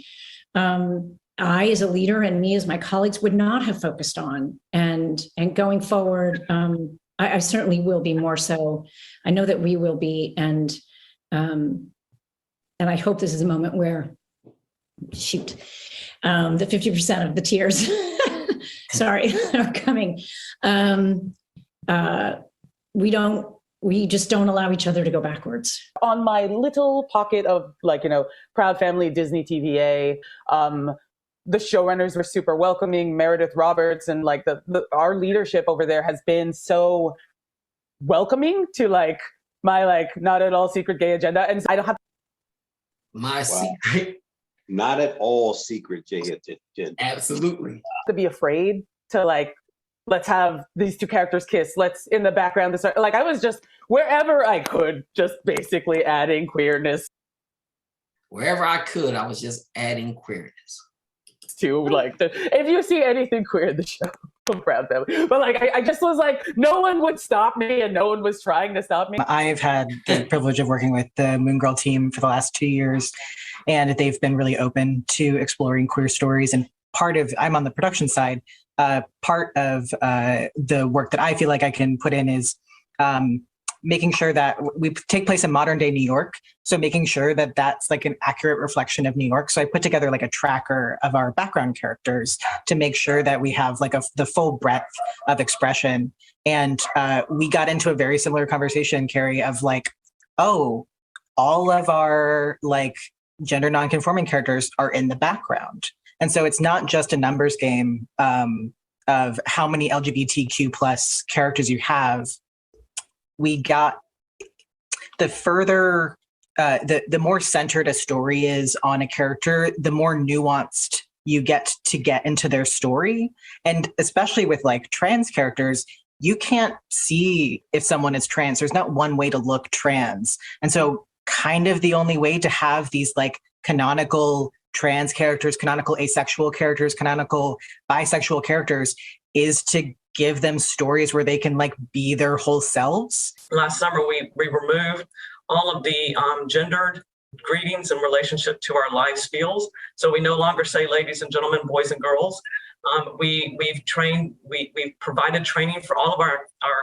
I as a leader and me as my colleagues would not have focused on. And going forward, I certainly will be more so. I know that we will be. And I hope this is a moment where, shoot, the 50% of the tears, sorry, are coming. We just don't allow each other to go backwards. On my little pocket of, like, you know, Proud Family, Disney TVA, the showrunners were super welcoming, Meredith Roberts, and like our leadership over there has been so welcoming to like my like not at all secret gay agenda. And I don't have my secret. Not at all secret gay agenda. Absolutely. To be afraid to like, let's have these two characters kiss. Let's in the background. Like I was just wherever I could, just basically adding queerness. Wherever I could, I was just adding queerness. To like, if you see anything queer in the show, I'm Proud Family. But like, I just was like, no one would stop me, and no one was trying to stop me. I've had the privilege of working with the Moon Girl team for the last 2 years, and they've been really open to exploring queer stories. And I'm on the production side. Part of the work that I feel like I can put in is making sure that we take place in modern day New York. So making sure that that's like an accurate reflection of New York. So I put together like a tracker of our background characters to make sure that we have like the full breadth of expression. And we got into a very similar conversation, Carrie, of like, oh, all of our like gender nonconforming characters are in the background. And so it's not just a numbers game of how many LGBTQ plus characters you have. We got the further, the more centered a story is on a character, the more nuanced you get into their story. And especially with like trans characters, you can't see if someone is trans. There's not one way to look trans. And so kind of the only way to have these like canonical trans characters, canonical asexual characters, canonical bisexual characters is to give them stories where they can like be their whole selves. Last summer, we removed all of the gendered greetings in relationship to our life skills. So we no longer say ladies and gentlemen, boys and girls. We've provided training for all of our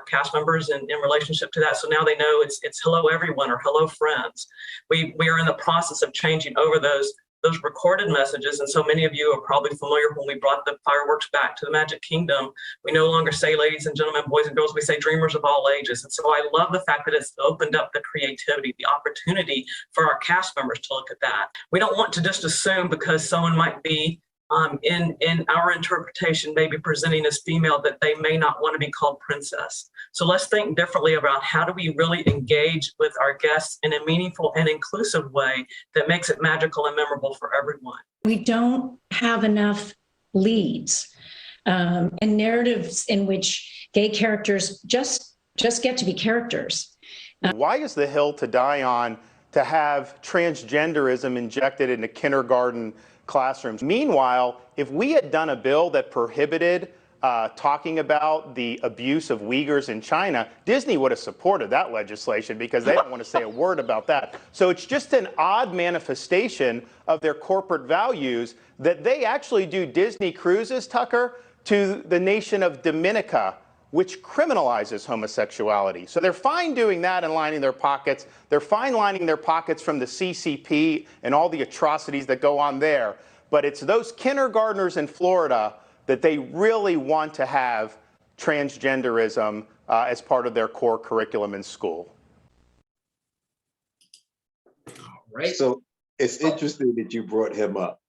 cast members in relationship to that. So now they know it's hello everyone or hello friends. We are in the process of changing over those recorded messages. And so many of you are probably familiar when we brought the fireworks back to the Magic Kingdom. We no longer say ladies and gentlemen, boys and girls, we say dreamers of all ages. And so I love the fact that it's opened up the creativity, the opportunity for our cast members to look at that. We don't want to just assume because someone might be in our interpretation, maybe presenting as female, that they may not want to be called princess. So let's think differently about how do we really engage with our guests in a meaningful and inclusive way that makes it magical and memorable for everyone. We don't have enough leads and narratives in which gay characters just get to be characters. Why is the hill to die on to have transgenderism injected into kindergarten classrooms? Meanwhile, if we had done a bill that prohibited talking about the abuse of Uyghurs in China, Disney would have supported that legislation because they don't want to say a word about that. So it's just an odd manifestation of their corporate values that they actually do Disney cruises, Tucker, to the nation of Dominica, which criminalizes homosexuality. So they're fine doing that and lining their pockets. They're fine lining their pockets from the CCP and all the atrocities that go on there. But it's those kindergartners in Florida that they really want to have transgenderism as part of their core curriculum in school. Right. So it's interesting that you brought him up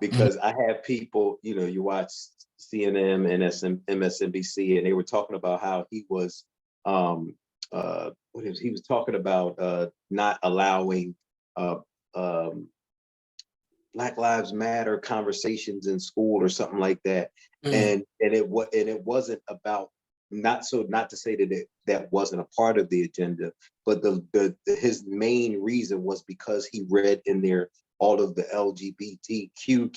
because I have people, you know, you watch CNN and MSNBC, and they were talking about how he was he was talking about not allowing Black Lives Matter conversations in school or something like that. And it wasn't about, not to say that that wasn't a part of the agenda, but his main reason was because he read in there all of the LGBTQ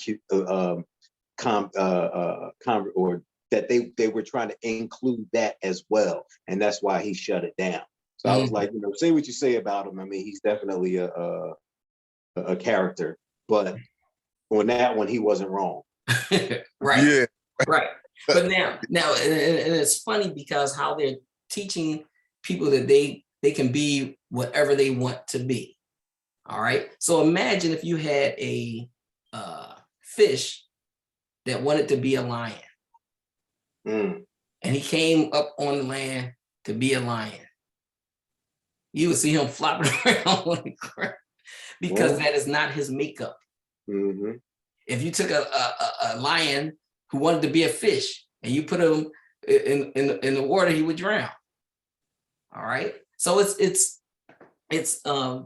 or that they were trying to include that as well, and that's why he shut it down. So I was like, say what you say about him. I mean, he's definitely a character, but on that one, he wasn't wrong. Right. Yeah. Right. But now, and it's funny because how they're teaching people that they can be whatever they want to be. All right. So imagine if you had a fish that wanted to be a lion, and he came up on the land to be a lion. You would see him flopping around on the ground because that is not his makeup. If you took a lion who wanted to be a fish and you put him in the water, he would drown. All right. So it's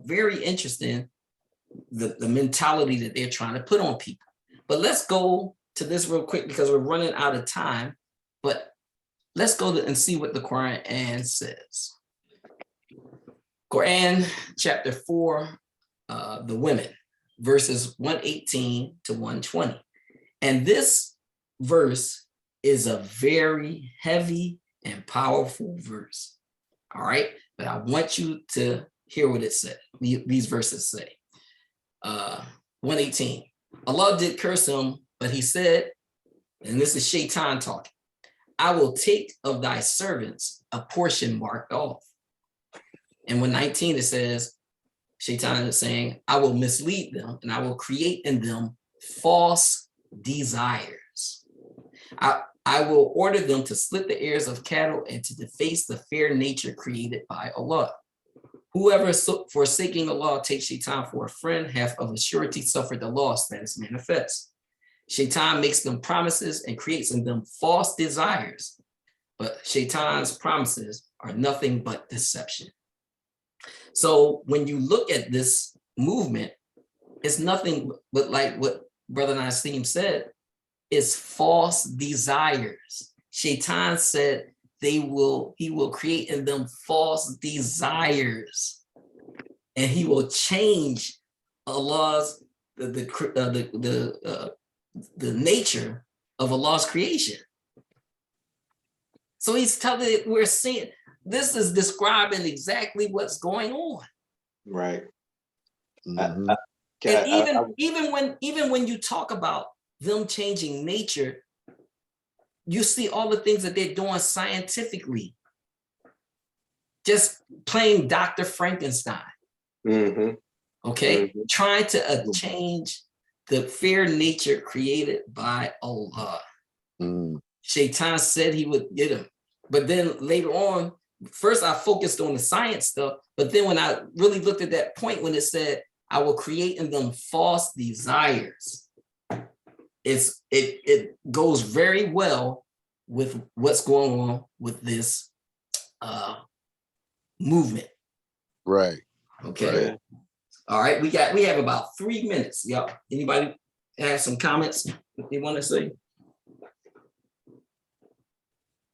very interesting, the mentality that they're trying to put on people. But let's go to this real quick because we're running out of time. But let's go and see what the Quran says. Quran chapter 4, the women, verses 118 to 120. And this verse is a very heavy and powerful verse. All right. But I want you to hear what it said. These verses say. 118. Allah did curse him, but he said, and this is Shaitan talking, I will take of thy servants a portion marked off. And 119, it says, Shaitan is saying, I will mislead them and I will create in them false desires. I will order them to slit the ears of cattle and to deface the fair nature created by Allah. Whoever forsaking Allah takes Shaitan for a friend, hath of a surety suffered the loss that is manifest. Shaitan makes them promises and creates in them false desires, but Shaitan's promises are nothing but deception. So when you look at this movement, it's nothing but like what Brother Nassim said, is false desires. Shaitan said he will create in them false desires, and he will change Allah's the nature of Allah's creation. So he's telling, we're seeing, this is describing exactly what's going on. Right. And even when you talk about them changing nature, you see all the things that they're doing scientifically. Just playing Dr. Frankenstein. Okay, trying to change the fair nature created by Allah. Shaitan said he would get him, but then later on, first I focused on the science stuff, but then when I really looked at that point when it said, I will create in them false desires, it goes very well with what's going on with this movement. Right. Okay. Right. All right. We have about 3 minutes. Y'all, anybody have some comments they want to say?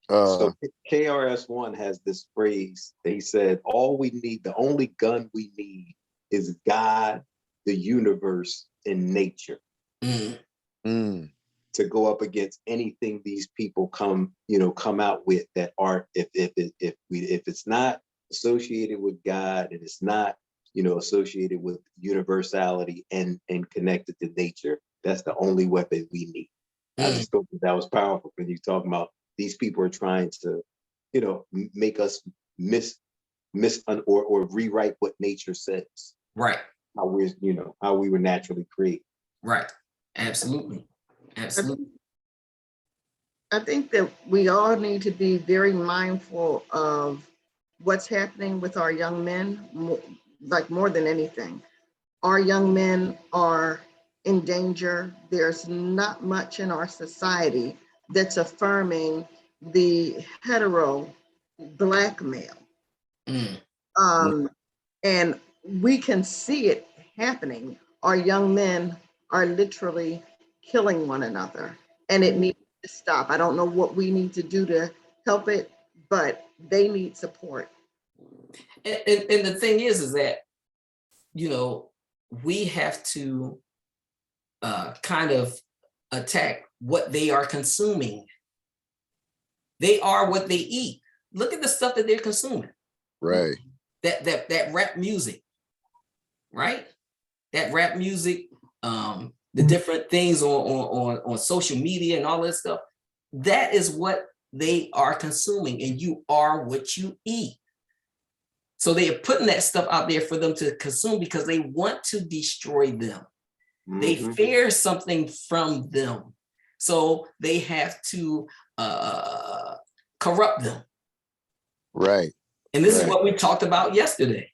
So KRS-One has this phrase. They said, all we need, the only gun we need is God, the universe, and nature. To go up against anything these people come out with that aren't, if it's not associated with God and it's not, associated with universality and connected to nature, that's the only weapon we need. I just thought that was powerful when you're talking about these people are trying to, make us or rewrite what nature says. Right. How we were naturally created. Right. Absolutely. Absolutely. I think that we all need to be very mindful of what's happening with our young men, more than anything. Our young men are in danger. There's not much in our society that's affirming the hetero blackmail. Mm. And we can see it happening. Our young men are literally killing one another, and it needs to stop. I don't know what we need to do to help it, but they need support. And the thing is that, you know, we have to kind of attack what they are consuming. They are what they eat. Look at the stuff that they're consuming. Right. That rap music, right? That rap music, the different things on social media and all that stuff. That is what they are consuming, and you are what you eat. So they are putting that stuff out there for them to consume because they want to destroy them. They fear something from them. So they have to corrupt them. Right. And this is what we talked about yesterday.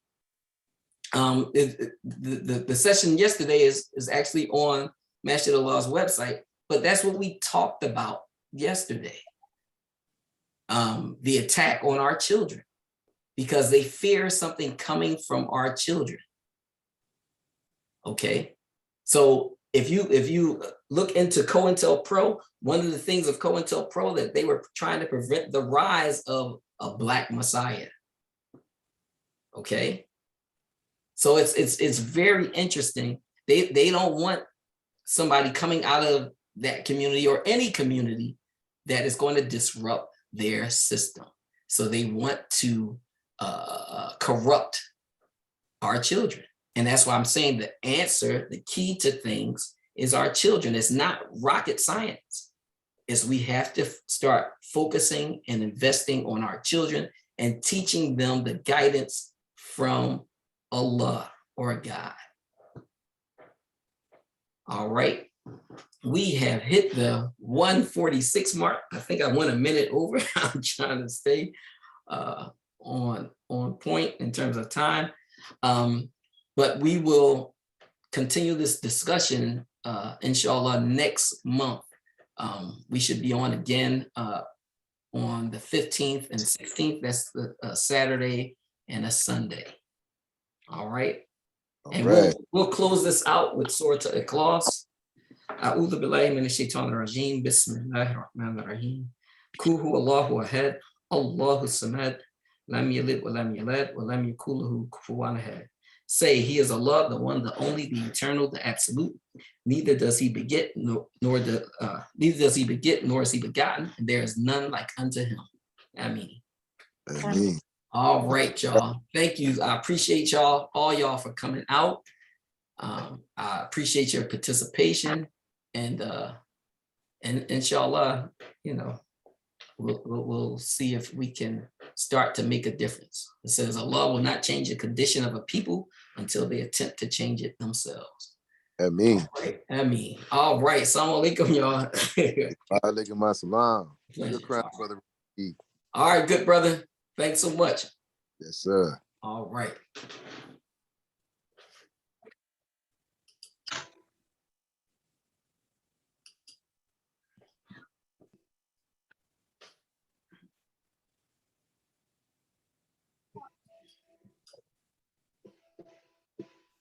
The session yesterday is actually on Masjid Allah's website, but that's what we talked about yesterday. The attack on our children, because they fear something coming from our children. Okay, so if you look into COINTELPRO, one of the things of COINTELPRO that they were trying to prevent the rise of a Black Messiah. Okay, so it's very interesting. They don't want somebody coming out of that community or any community that is going to disrupt their system. So they want to corrupt our children. And that's why I'm saying the answer, the key to things is our children. It's not rocket science. It's we have to start focusing and investing on our children and teaching them the guidance from Allah or God. All right. We have hit the 146 mark. I think I went a minute over. I'm trying to stay on point in terms of time. But we will continue this discussion, inshallah, next month. We should be on again on the 15th and 16th. That's the Saturday and a Sunday. All right. And we'll close this out with Surah Al-Ikhlas. A'udhu billahi minash shaitanir rajim. Bismillahir rahmanir rahim. Qul huwa Allahu ahad, Allahu samad, lam yalid wa lam yulad wa lam yakul lahu kufuwan ahad. Say, He is Allah, the one, the only, the eternal, the absolute. Neither does He beget, nor is He begotten, and there is none like unto Him. Ameen. Ameen. All right, y'all. Thank you. I appreciate y'all, all y'all, for coming out. I appreciate your participation, and inshallah, you know, we'll see if we can start to make a difference. It says Allah will not change the condition of a people until they attempt to change it themselves. Ameen. Right. Ameen. All right. Assalamu alaikum, y'all. Alaikum assalam. Good crowd, brother. All right, good brother. Thanks so much. Yes, sir. All right.